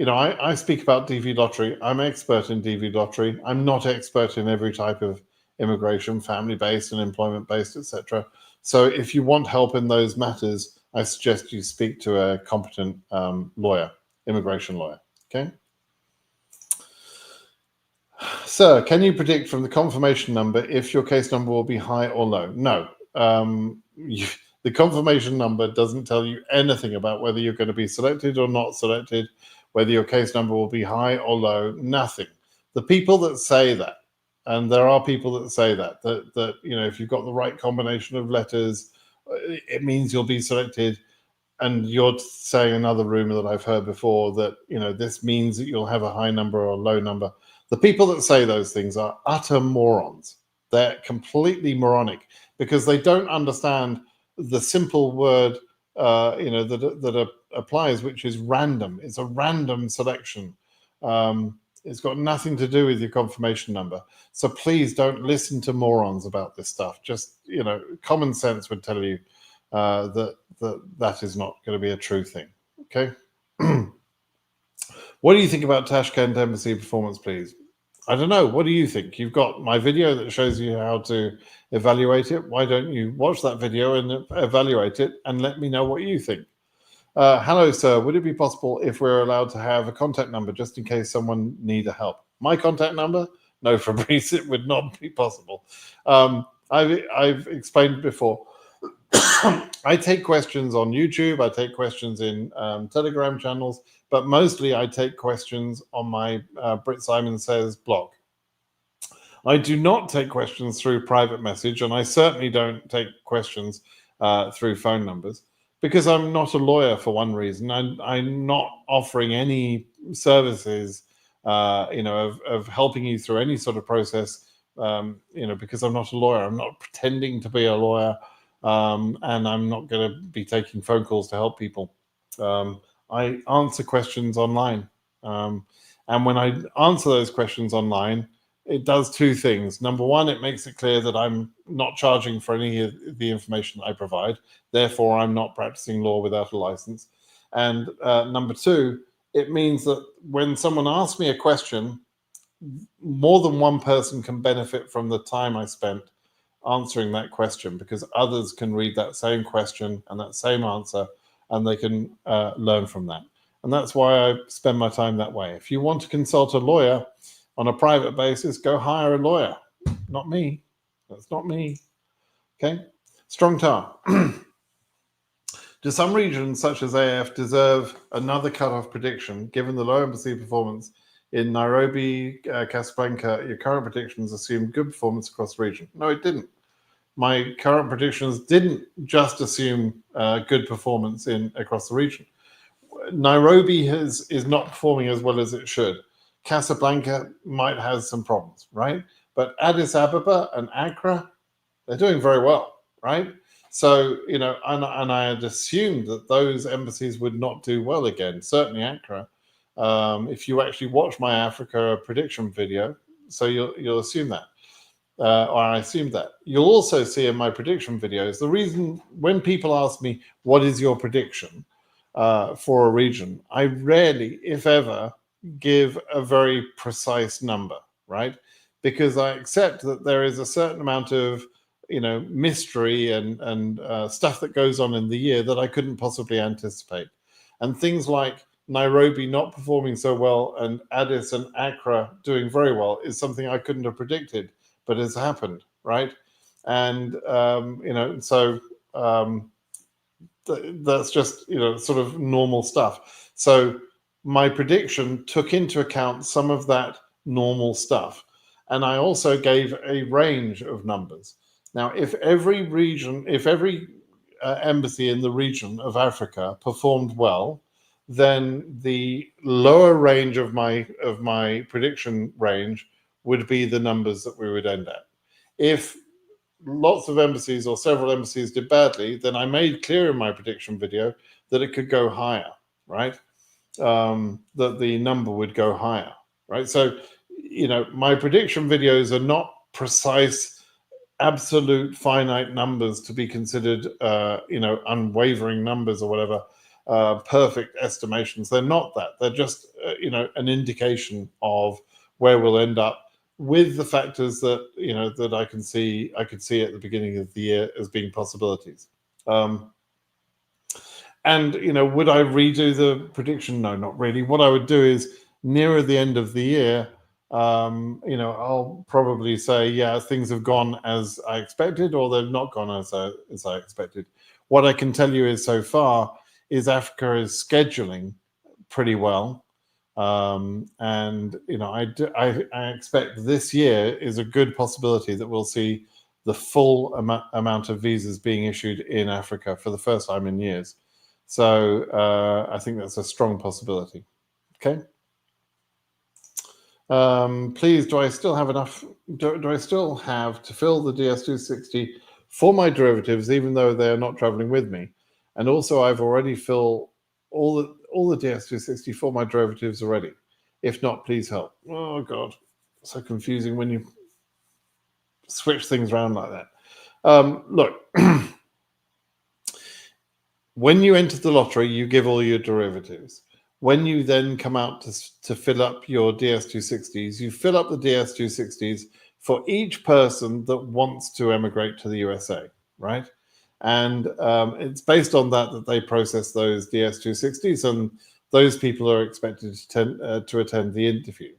I speak about DV lottery. I'm expert in DV lottery. I'm not expert in every type of immigration, family-based and employment-based, etc. So if you want help in those matters, I suggest you speak to a competent lawyer, immigration lawyer. Okay. Sir, can you predict from the confirmation number if your case number will be high or low? No. The confirmation number doesn't tell you anything about whether you're going to be selected or not selected, whether your case number will be high or low, nothing. The people that say that, and there are people that say that if you've got the right combination of letters, it means you'll be selected. And you're saying another rumor that I've heard before that, this means that you'll have a high number or a low number. The people that say those things are utter morons. They're completely moronic because they don't understand the simple word, that applies, which is random. It's a random selection. It's got nothing to do with your confirmation number. So please don't listen to morons about this stuff. Just, common sense would tell you that is not going to be a true thing. Okay. What do you think about Tashkent Embassy performance, please? I don't know. What do you think? You've got my video that shows you how to evaluate it. Why don't you watch that video and evaluate it and let me know what you think? Hello, sir. Would it be possible if we're allowed to have a contact number just in case someone needs help? My contact number? No, Fabrice, it would not be possible. I've explained before. I take questions on YouTube. I take questions in Telegram channels, but mostly I take questions on my Brit Simon Says blog. I do not take questions through private message, and I certainly don't take questions through phone numbers because I'm not a lawyer for one reason. I'm not offering any services of helping you through any sort of process. Because I'm not a lawyer, I'm not pretending to be a lawyer, and I'm not going to be taking phone calls to help people. I answer questions online. And when I answer those questions online, it does two things. Number one, it makes it clear that I'm not charging for any of the information I provide. Therefore, I'm not practicing law without a license. And number two, it means that when someone asks me a question, more than one person can benefit from the time I spent answering that question, because others can read that same question and that same answer, and they can learn from that. And that's why I spend my time that way. If you want to consult a lawyer on a private basis, go hire a lawyer. Not me. That's not me. Okay? Strong tar. Do some regions, such as AF, deserve another cutoff prediction, given the low embassy performance in Nairobi, Casablanca? Your current predictions assumed good performance across the region. No, it didn't. My current predictions didn't just assume good performance across the region. Nairobi is not performing as well as it should. Casablanca might have some problems, right? But Addis Ababa and Accra, they're doing very well, right? So, and I had assumed that those embassies would not do well again, certainly Accra. If you actually watch my Africa prediction video, so you'll assume that. Or I assume that. You'll also see in my prediction videos, the reason when people ask me, what is your prediction for a region, I rarely, if ever, give a very precise number, right? Because I accept that there is a certain amount of mystery and stuff that goes on in the year that I couldn't possibly anticipate. And things like Nairobi not performing so well and Addis and Accra doing very well is something I couldn't have predicted, but has happened, right? And that's just sort of normal stuff. So my prediction took into account some of that normal stuff, and I also gave a range of numbers. Now, if every embassy in the region of Africa performed well, then the lower range of my prediction range would be the numbers that we would end at. If lots of embassies or several embassies did badly, then I made clear in my prediction video that it could go higher, right? That the number would go higher, right? So, my prediction videos are not precise, absolute finite numbers to be considered, unwavering numbers or whatever, perfect estimations. They're not that. They're just, an indication of where we'll end up with the factors that, that I could see at the beginning of the year as being possibilities. And, would I redo the prediction? No, not really. What I would do is nearer the end of the year, I'll probably say, yeah, things have gone as I expected, or they've not gone as I expected. What I can tell you is so far is Africa is scheduling pretty well. And, I expect this year is a good possibility that we'll see the full amount of visas being issued in Africa for the first time in years. So I think that's a strong possibility. Okay. Please, do I still have enough? Do I still have to fill the DS260 for my derivatives, even though they are not traveling with me? And also, I've already filled all the DS260 for my derivatives already. If not, please help. Oh God, so confusing when you switch things around like that. Look, when you enter the lottery, you give all your derivatives. When you then come out to fill up your DS260s, you fill up the DS260s for each person that wants to emigrate to the USA, right? And it's based on that they process those DS260s, and those people are expected to attend the interview.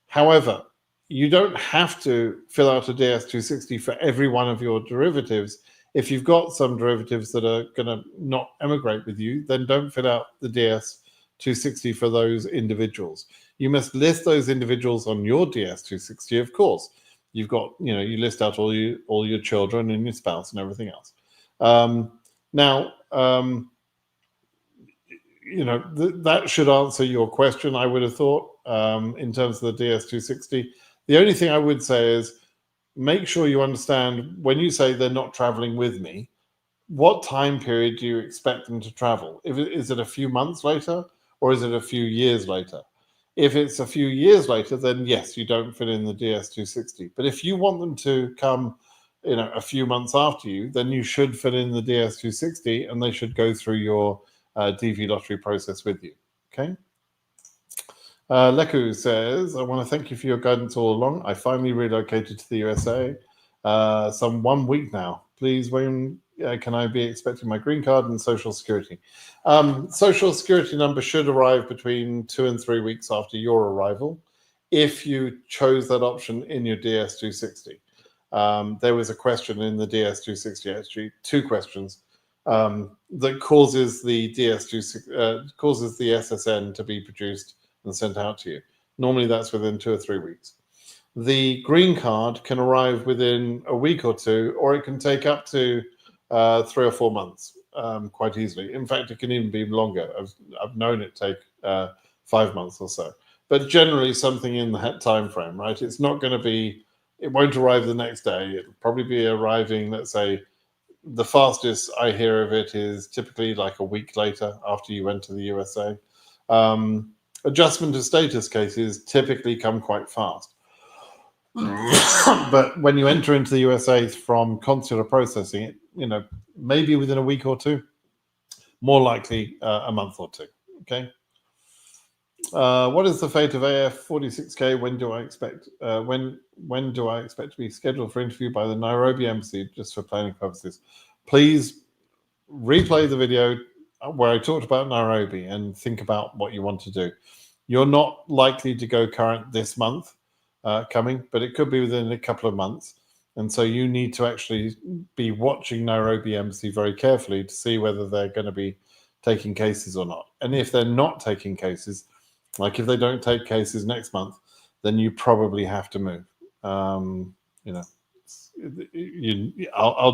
However, you don't have to fill out a DS260 for every one of your derivatives. If you've got some derivatives that are going to not emigrate with you, then don't fill out the DS260 for those individuals. You must list those individuals on your DS260, of course. You've got, you list out all your children and your spouse and everything else. That should answer your question, I would have thought. in terms of the DS260. The only thing I would say is make sure you understand when you say they're not traveling with me, what time period do you expect them to travel? Is it a few months later or is it a few years later? If it's a few years later, then yes, you don't fit in the DS260. But if you want them to come, a few months after you, then you should fit in the DS260 and they should go through your DV lottery process with you. Okay. Leku says, I want to thank you for your guidance all along. I finally relocated to the USA some 1 week now. Please, when can I be expecting my green card and social security? Social security number should arrive between 2 and 3 weeks after your arrival, if you chose that option in your DS260. There was a question in the DS260, actually, 2 questions that causes the causes the SSN to be produced and sent out to you. Normally, that's within 2 or 3 weeks. The green card can arrive within a week or 2, or it can take up to 3 or 4 months quite easily. In fact, it can even be longer. I've known it take 5 months or so. But generally, something in that time frame, right? It's not going to be. It won't arrive the next day. It'll probably be arriving, let's say, the fastest I hear of it is typically like a week later after you went to the USA. Adjustment of status cases typically come quite fast. But when you enter into the USA from consular processing, maybe within a week or 2, more likely a month or 2. Okay. What is the fate of AF46K? When do I expect? When do I expect to be scheduled for interview by the Nairobi embassy? Just for planning purposes, please replay the video where I talked about Nairobi and think about what you want to do. You're not likely to go current this month coming, but it could be within a couple of months. And so you need to actually be watching Nairobi embassy very carefully to see whether they're going to be taking cases or not. And if they're not taking cases, like if they don't take cases next month, then you probably have to move. I'll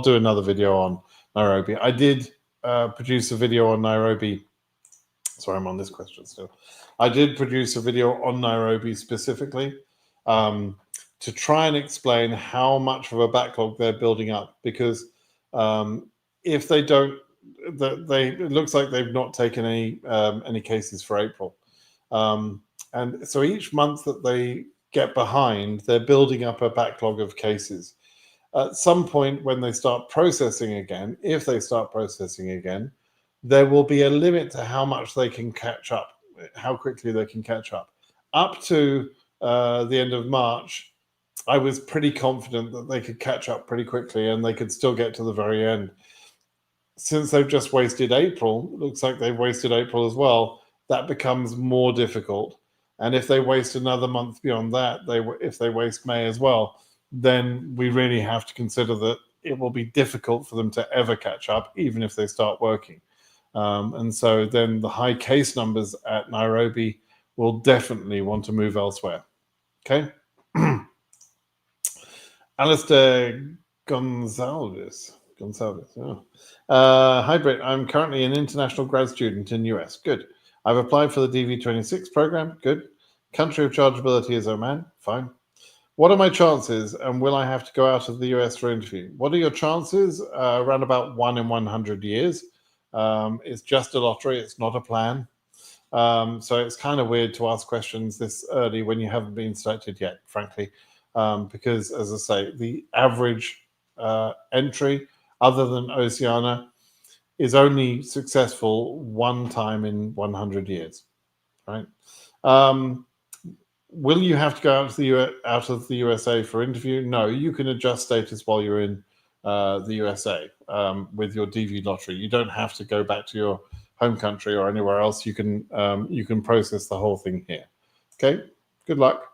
do another video on Nairobi. I did produce a video on Nairobi. Sorry, I'm on this question still. I did produce a video on Nairobi specifically to try and explain how much of a backlog they're building up, because if they don't, it looks like they've not taken any cases for April. And so each month that they get behind, they're building up a backlog of cases. At some point when they start processing again, if they start processing again, there will be a limit to how much they can catch up, how quickly they can catch up. Up to the end of March, I was pretty confident that they could catch up pretty quickly and they could still get to the very end. Since they've just wasted April, it looks like they've wasted April as well, that becomes more difficult. And if they waste another month beyond that, if they waste May as well, then we really have to consider that it will be difficult for them to ever catch up, even if they start working. And so then the high case numbers at Nairobi will definitely want to move elsewhere. Okay. Alistair Gonzalez. Oh. Hi, Britt. I'm currently an international grad student in US. Good. I've applied for the DV26 program. Good. Country of chargeability is Oman. Fine. What are my chances, and will I have to go out of the US for interview? What are your chances? Around about 1 in 100 years. It's just a lottery. It's not a plan. So it's kind of weird to ask questions this early when you haven't been selected yet, frankly, because, as I say, the average entry, other than Oceania, is only successful 1 time in 100 years, right? Will you have to go out of the USA for interview? No, you can adjust status while you're in the USA with your DV lottery. You don't have to go back to your home country or anywhere else. You can process the whole thing here. Okay, good luck.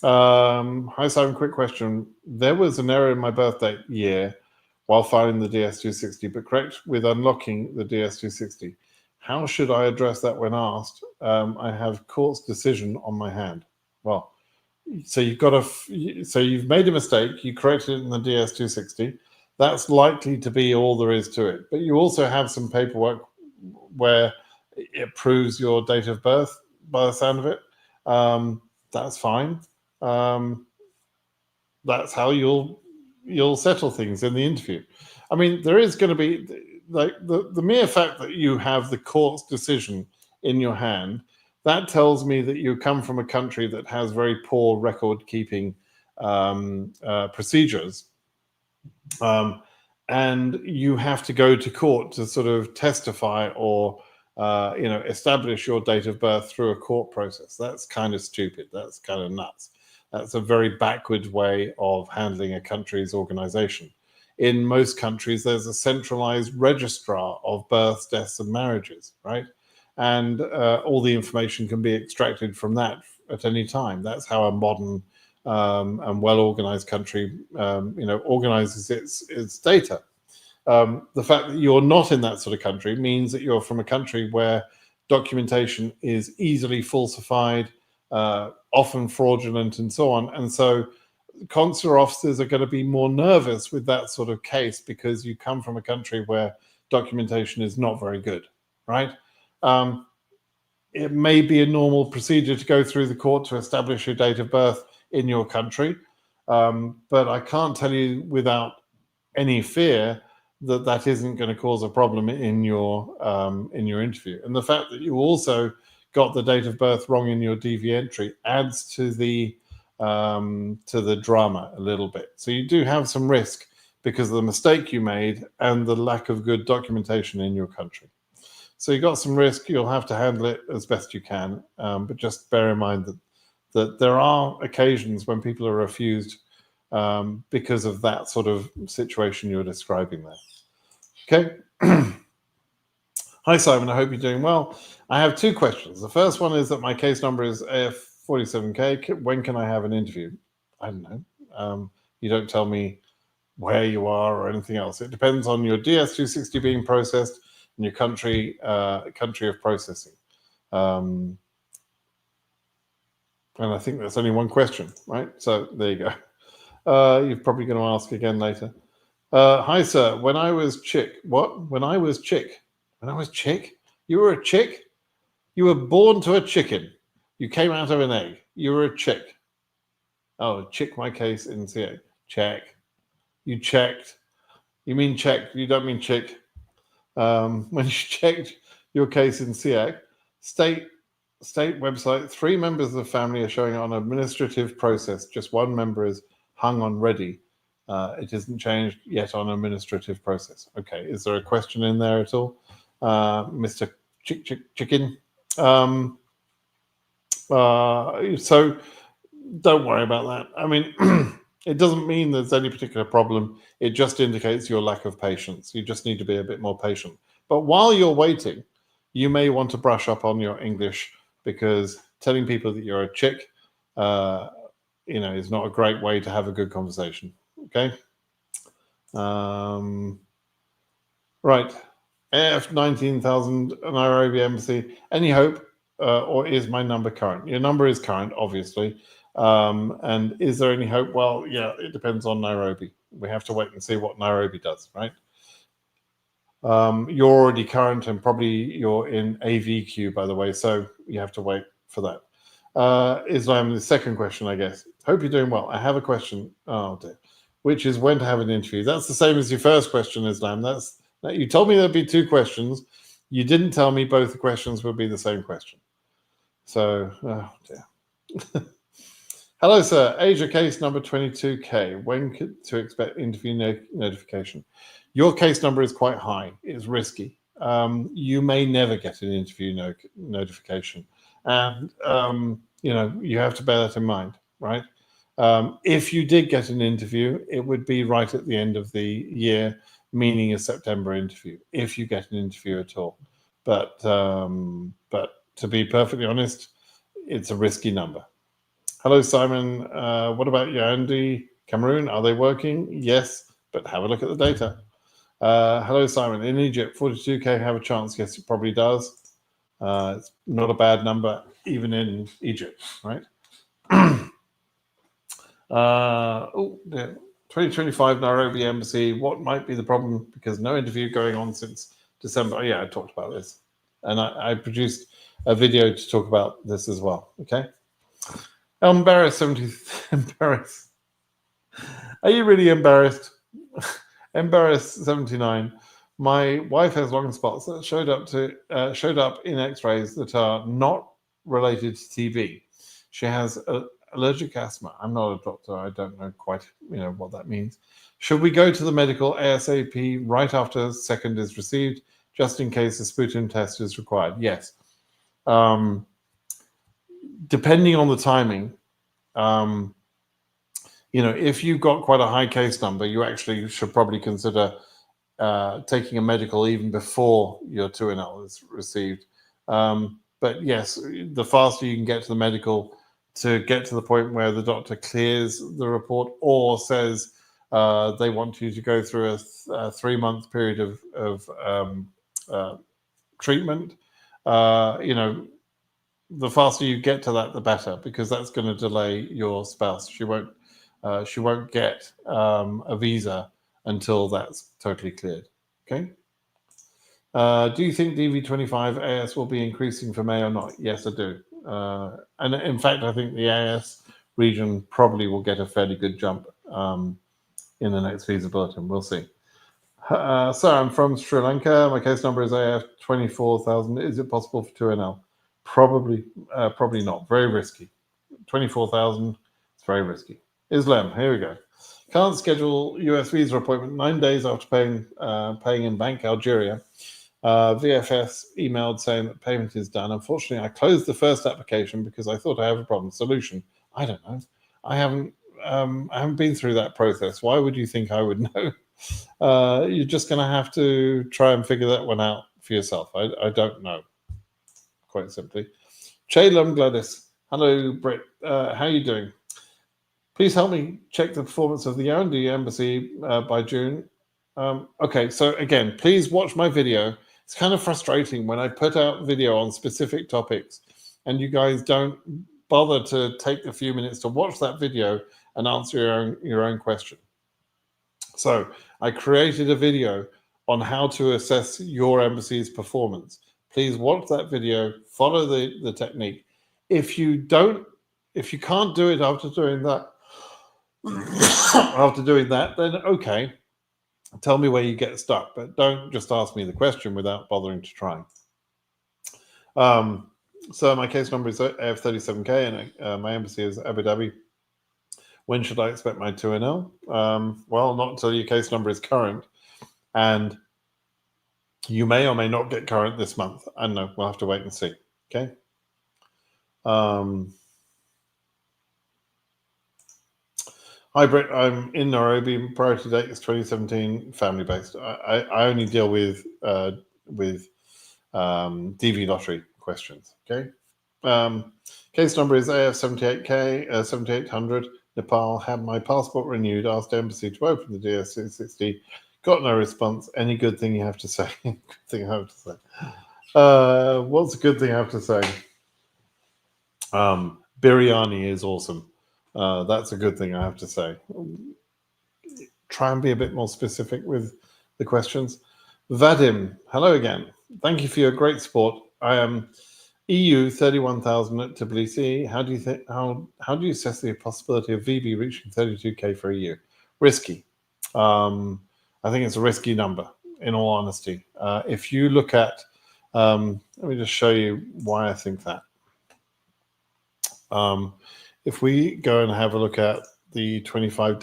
Hi Simon, quick question. There was an error in my birthday year while filing the DS260, but correct with unlocking the DS260. How should I address that when asked? I have court's decision on my hand. Well, so you've made a mistake. You corrected it in the DS260. That's likely to be all there is to it. But you also have some paperwork where it proves your date of birth, by the sound of it. that's fine. That's how you'll settle things in the interview. I mean, there is going to be like the mere fact that you have the court's decision in your hand, that tells me that you come from a country that has very poor record keeping procedures, and you have to go to court to sort of testify or establish your date of birth through a court process. That's kind of stupid. That's kind of nuts. That's a very backward way of handling a country's organization. In most countries, there's a centralized registrar of births, deaths, and marriages, right? And all the information can be extracted from that at any time. That's how a modern and well-organized country, organizes its data. The fact that you're not in that sort of country means that you're from a country where documentation is easily falsified, often fraudulent, and so on. And so consular officers are going to be more nervous with that sort of case because you come from a country where documentation is not very good, right? It may be a normal procedure to go through the court to establish your date of birth in your country, but I can't tell you without any fear that that isn't going to cause a problem in your interview. And the fact that you also got the date of birth wrong in your DV entry adds to the drama a little bit. So you do have some risk because of the mistake you made and the lack of good documentation in your country. So you got some risk. You'll have to handle it as best you can, but just bear in mind that there are occasions when people are refused because of that sort of situation you're describing there. Okay. Hi, Simon. I hope you're doing well. I have two questions. The first one is that my case number is AF47K. When can I have an interview? I don't know. You don't tell me where you are or anything else. It depends on your DS260 being processed and your country of processing. And I think that's only one question, right? So there you go. You're probably going to ask again later. Hi, sir. When I was chick. What? When I was chick? When I was chick? You were a chick? You were born to a chicken. You came out of an egg. You were a chick. Oh, chick my case in CA. Check. You checked. You mean checked. You don't mean chick. When you checked your case in CA, state website, 3 members of the family are showing on administrative process. Just 1 member is hung on ready. It isn't changed yet on administrative process. Okay, is there a question in there at all? Mr. Chicken. So don't worry about that. I mean, it doesn't mean there's any particular problem. It just indicates your lack of patience. You just need to be a bit more patient. But while you're waiting, you may want to brush up on your English, because telling people that you're a chick, is not a great way to have a good conversation. Okay. Right. AF 19,000 Nairobi Embassy. Any hope, or is my number current? Your number is current, obviously. And is there any hope? Well, yeah, it depends on Nairobi. We have to wait and see what Nairobi does, right? You're already current, and probably you're in AVQ, by the way, so you have to wait for that. Islam, the second question, I guess. Hope you're doing well. I have a question. Oh dear. Which is when to have an interview. That's the same as your first question, Islam. You told me there'd be 2 questions. You didn't tell me both the questions would be the same question. So, oh dear. Hello, sir. Asia case number 22K. When to expect interview notification? Your case number is quite high. It's risky. You may never get an interview notification. And, you have to bear that in mind, right? If you did get an interview, it would be right at the end of the year, meaning a September interview, if you get an interview at all. But to be perfectly honest, it's a risky number. Hello, Simon. What about Yaoundé, Cameroon? Are they working? Yes, but have a look at the data. Hello, Simon. In Egypt, 42K have a chance. Yes, it probably does. It's not a bad number, even in Egypt, right? 2025 Nairobi Embassy. What might be the problem? Because no interview going on since December. Oh, yeah, I talked about this. And I produced a video to talk about this as well. Okay. Embarrassed 70. Embarrassed. Are you really embarrassed? Embarrassed 79. My wife has long spots that showed up in X-rays that are not related to TB. She has allergic asthma. I'm not a doctor. I don't know quite, what that means. Should we go to the medical ASAP right after second is received, just in case a sputum test is required? Yes. Depending on the timing, if you've got quite a high case number, you actually should probably consider taking a medical even before your 2NL is received. But yes, the faster you can get to the medical to get to the point where the doctor clears the report or says they want you to go through a 3-month period of treatment, the faster you get to that, the better, because that's going to delay your spouse. She won't get a visa until that's totally cleared. Okay. Do you think DV25 AS will be increasing for May or not? Yes, I do. And in fact, I think the AS region probably will get a fairly good jump in the next visa bulletin. We'll see. So I'm from Sri Lanka. My case number is AF 24,000. Is it possible for 2NL? Probably not. Very risky. 24,000. It's very risky. Islam. Here we go. Can't schedule US visa appointment 9 days after paying in bank, Algeria. VFS emailed saying that payment is done. Unfortunately, I closed the first application because I thought I have a problem. Solution? I don't know. I haven't been through that process. Why would you think I would know? You're just going to have to try and figure that one out for yourself. I don't know. Quite simply. Chalum Gladys. Hello, Britt. How are you doing? Please help me check the performance of the Yaoundé embassy by June. Okay, so again, please watch my video. It's kind of frustrating when I put out video on specific topics and you guys don't bother to take a few minutes to watch that video and answer your own question. So I created a video on how to assess your embassy's performance. Please watch that video, follow the technique. If you can't do it after doing that, then okay, tell me where you get stuck, but don't just ask me the question without bothering to try. So my case number is AF37K and my embassy is Abu Dhabi. When should I expect my 2NL? Well, not until your case number is current, and you may or may not get current this month. I don't know. We'll have to wait and see. Okay. Hi, Britt. I'm in Nairobi. Priority date is 2017. Family based. I only deal with DV lottery questions. Okay. Case number is AF78K 7800. Nepal. Had my passport renewed. Asked embassy to open the DS660. Got no response. Any good thing you have to say? Good thing I have to say. What's a good thing I have to say? Biryani is awesome. That's a good thing I have to say. Try and be a bit more specific with the questions. Vadim, hello again. Thank you for your great support. I am EU 31,000 at Tbilisi. How do you assess the possibility of VB reaching 32K for EU? Risky. I think it's a risky number, in all honesty. If you look at, let me just show you why I think that. If we go and have a look at the 25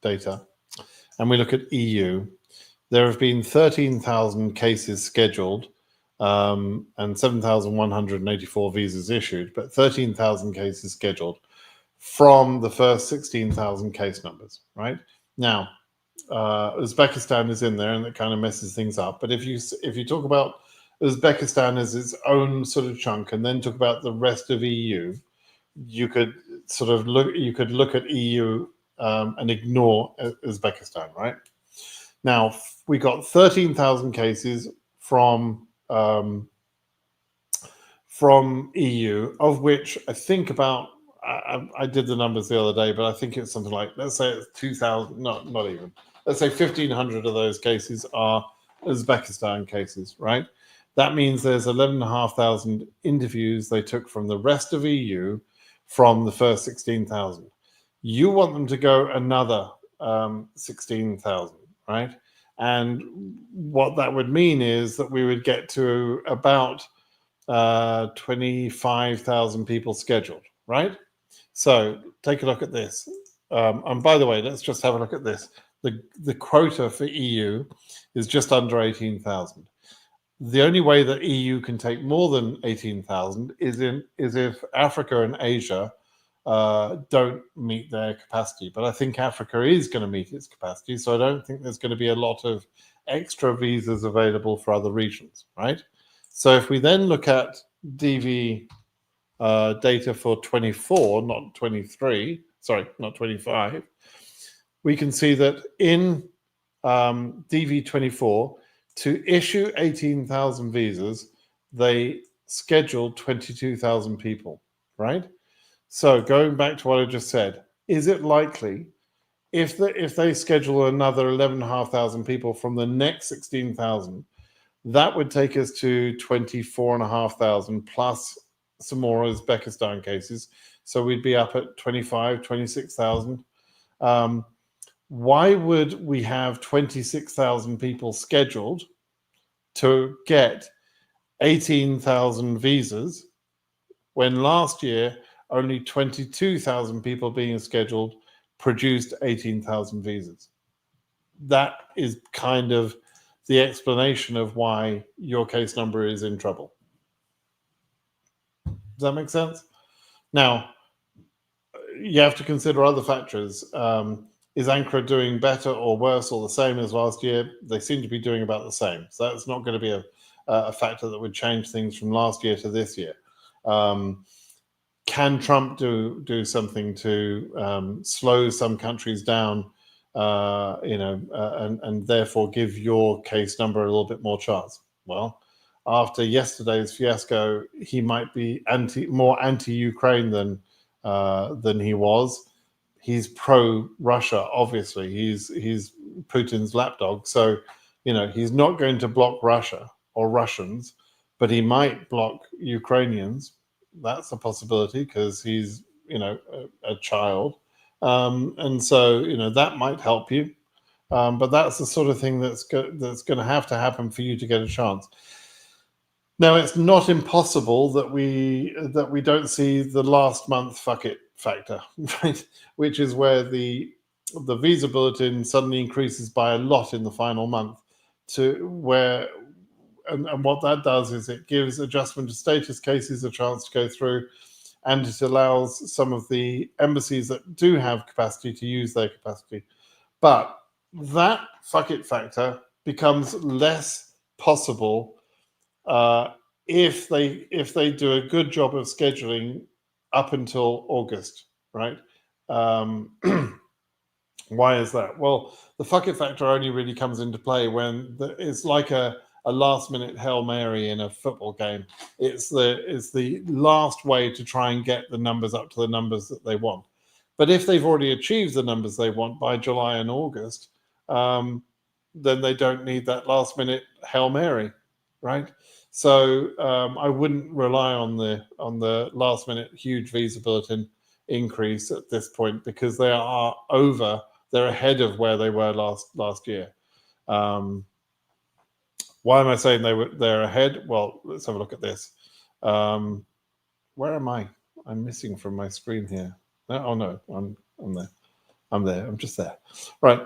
data, and we look at EU, there have been 13,000 cases scheduled and 7,184 visas issued, but 13,000 cases scheduled from the first 16,000 case numbers, right? Now, Uzbekistan is in there and that kind of messes things up. But if you talk about Uzbekistan as its own sort of chunk and then talk about the rest of EU, you could look at EU and ignore Uzbekistan, right? Now, we got 13,000 cases from EU, of which I think about, I did the numbers the other day, but I think it's something like, let's say it's 2,000, not even. Let's say 1,500 of those cases are Uzbekistan cases, right? That means there's 11,500 interviews they took from the rest of EU, from the first 16,000. You want them to go another 16,000, right? And what that would mean is that we would get to about 25,000 people scheduled, right? So take a look at this. And by the way, let's just have a look at this. The quota for EU is just under 18,000. The only way that EU can take more than 18,000 is if Africa and Asia don't meet their capacity. But I think Africa is going to meet its capacity, so I don't think there's going to be a lot of extra visas available for other regions, right? So if we then look at DV data for 24, not 23, sorry, not 25, we can see that in DV24, to issue 18,000 visas, they scheduled 22,000 people, right? So going back to what I just said, is it likely if they schedule another 11,500 people from the next 16,000, that would take us to 24,500 plus some more Uzbekistan cases. So we'd be up at 25, 26,000. Why would we have 26,000 people scheduled to get 18,000 visas when last year only 22,000 people being scheduled produced 18,000 visas? That is kind of the explanation of why your case number is in trouble. Does that make sense? Now, you have to consider other factors. Is Ankara doing better or worse or the same as last year? They seem to be doing about the same. So that's not going to be a factor that would change things from last year to this year. Can Trump do something to slow some countries down, and therefore give your case number a little bit more chance? Well, after yesterday's fiasco, he might be more anti-Ukraine than he was. He's pro-Russia, obviously. He's Putin's lapdog. So, he's not going to block Russia or Russians, but he might block Ukrainians. That's a possibility because he's, a child. And so, that might help you. But that's the sort of thing that's going to have to happen for you to get a chance. Now, it's not impossible that we don't see the last month fuck it factor, right? Which is where the visa bulletin suddenly increases by a lot in the final month to where, and what that does is it gives adjustment of status cases a chance to go through, and it allows some of the embassies that do have capacity to use their capacity. But that fuck it factor becomes less possible if they do a good job of scheduling up until August, right? Why is that? Well, the fuck it factor only really comes into play when it's like a last minute Hail Mary in a football game. It's the last way to try and get the numbers up to the numbers that they want. But if they've already achieved the numbers they want by July and August, then they don't need that last minute Hail Mary, right? So I wouldn't rely on the last minute huge visa bulletin increase at this point because they're ahead of where they were last year. Why am I saying they're ahead? Well, let's have a look at this. Where am I? I'm missing from my screen here. No, oh no, I'm there. I'm just there. Right.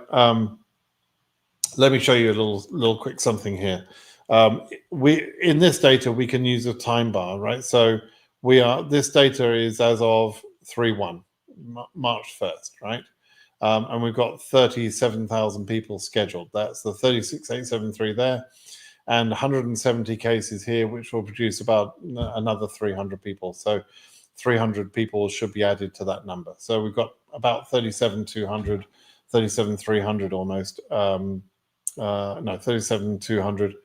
Let me show you a little quick something here. In this data we can use a time bar, right? So this data is as of 3/1, March 1st, right? And we've got 37,000 people scheduled. That's the 36,873 there, and 170 cases here, which will produce about another 300 people. So 300 people should be added to that number. So we've got about 37,200, 37,300 almost. 37,200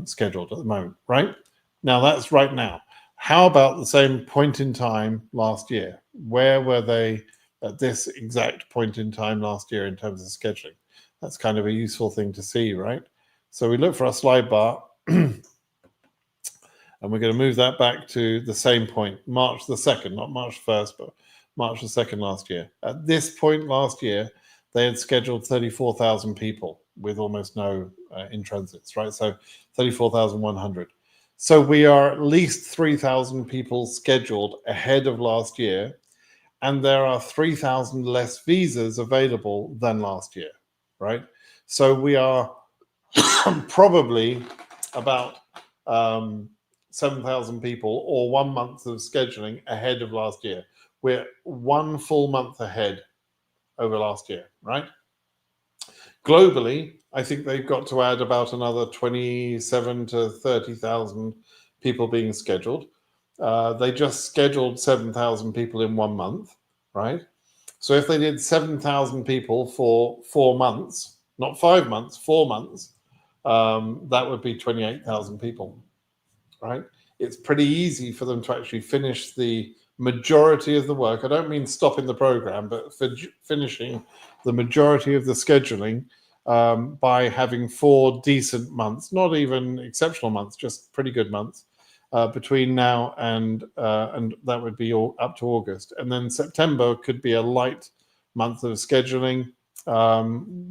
scheduled at the moment, right? Now that's right now. How about the same point in time last year? Where were they at this exact point in time last year in terms of scheduling? That's kind of a useful thing to see, right? So we look for our slide bar. And we're going to move that back to the same point, March the 2nd, not March 1st, but March the 2nd last year. At this point last year, they had scheduled 34,000 people with almost no in-transits, right? So 34,100. So we are at least 3,000 people scheduled ahead of last year, and there are 3,000 less visas available than last year, right? So we are probably about 7,000 people or 1 month of scheduling ahead of last year. We're 1 full month ahead over last year, right? Globally, I think they've got to add about another 27 to 30,000 people being scheduled. They just scheduled 7,000 people in 1 month, right? So if they did 7,000 people for 4 months, not 5 months, 4 months, that would be 28,000 people, right? It's pretty easy for them to actually finish the majority of the work. I don't mean stopping the program, but for finishing the majority of the scheduling by having 4 decent months, not even exceptional months, just pretty good months between now and that would be all up to August. And then September could be a light month of scheduling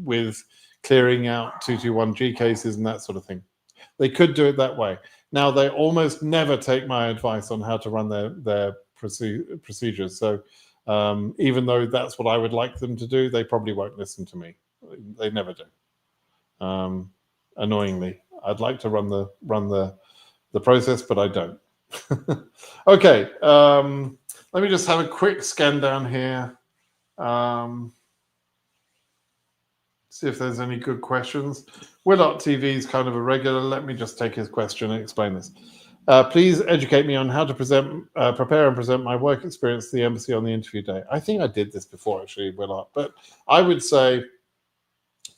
with clearing out 221G cases and that sort of thing. They could do it that way. Now, they almost never take my advice on how to run their procedures. So even though that's what I would like them to do, they probably won't listen to me. They never do. Annoyingly, I'd like to run the process, but I don't. Okay, let me just have a quick scan down here. See if there's any good questions. Willot TV is kind of a regular. Let me just take his question and explain this. Please educate me on how to prepare and present my work experience to the embassy on the interview day. I think I did this before, actually, Willot. But I would say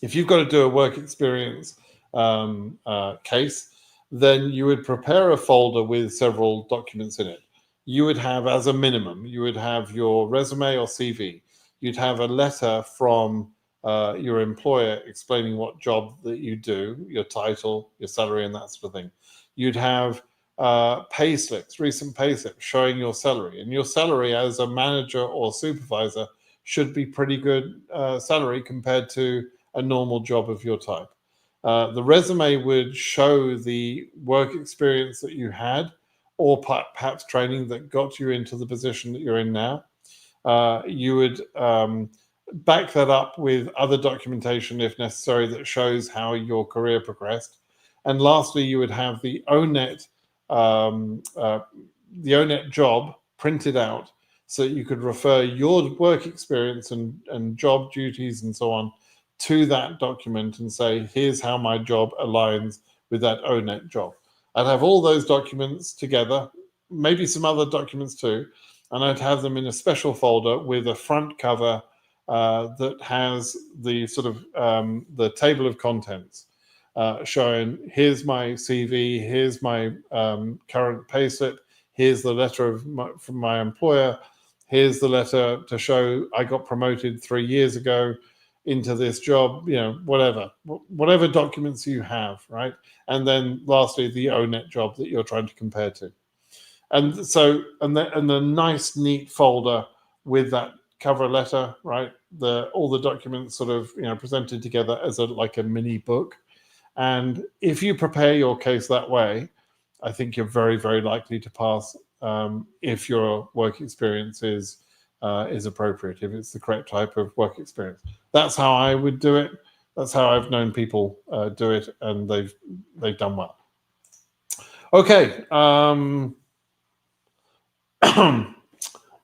if you've got to do a work experience case, then you would prepare a folder with several documents in it. You would have, as a minimum, you would have your resume or CV. You'd have a letter from your employer explaining what job that you do, your title, your salary, and that sort of thing. You'd have pay slips, recent pay slips showing your salary. And your salary as a manager or supervisor should be pretty good salary compared to a normal job of your type. The resume would show the work experience that you had, or perhaps training that got you into the position that you're in now. You would back that up with other documentation, if necessary, that shows how your career progressed. And lastly, you would have the ONET job printed out so that you could refer your work experience and job duties and so on to that document and say, here's how my job aligns with that ONET job. I'd have all those documents together, maybe some other documents too, and I'd have them in a special folder with a front cover that has the sort of the table of contents showing, here's my CV, here's my current payslip, here's the letter from my employer, here's the letter to show I got promoted 3 years ago into this job, you know, whatever documents you have, right? And then lastly, the ONET job that you're trying to compare to. And so, and the nice, neat folder with that cover letter, right? All the documents sort of, you know, presented together as like a mini book. And if you prepare your case that way, I think you're very, very likely to pass if your work experience is appropriate, if it's the correct type of work experience. That's how I would do it. That's how I've known people do it, and they've done well. Okay.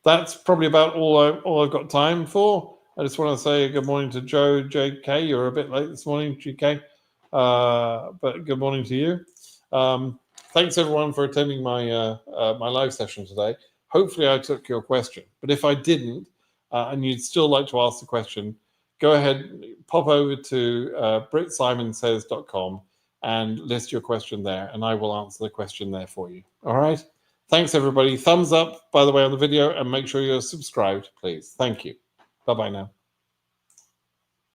That's probably about all I've got time for. I just want to say good morning to Joe JK. You're a bit late this morning, GK, but good morning to you. Thanks everyone for attending my my live session today. Hopefully I took your question, but if I didn't, and you'd still like to ask the question, go ahead, pop over to britsimonsays.com and list your question there, and I will answer the question there for you. All right. Thanks, everybody. Thumbs up, by the way, on the video, and make sure you're subscribed, please. Thank you. Bye-bye now.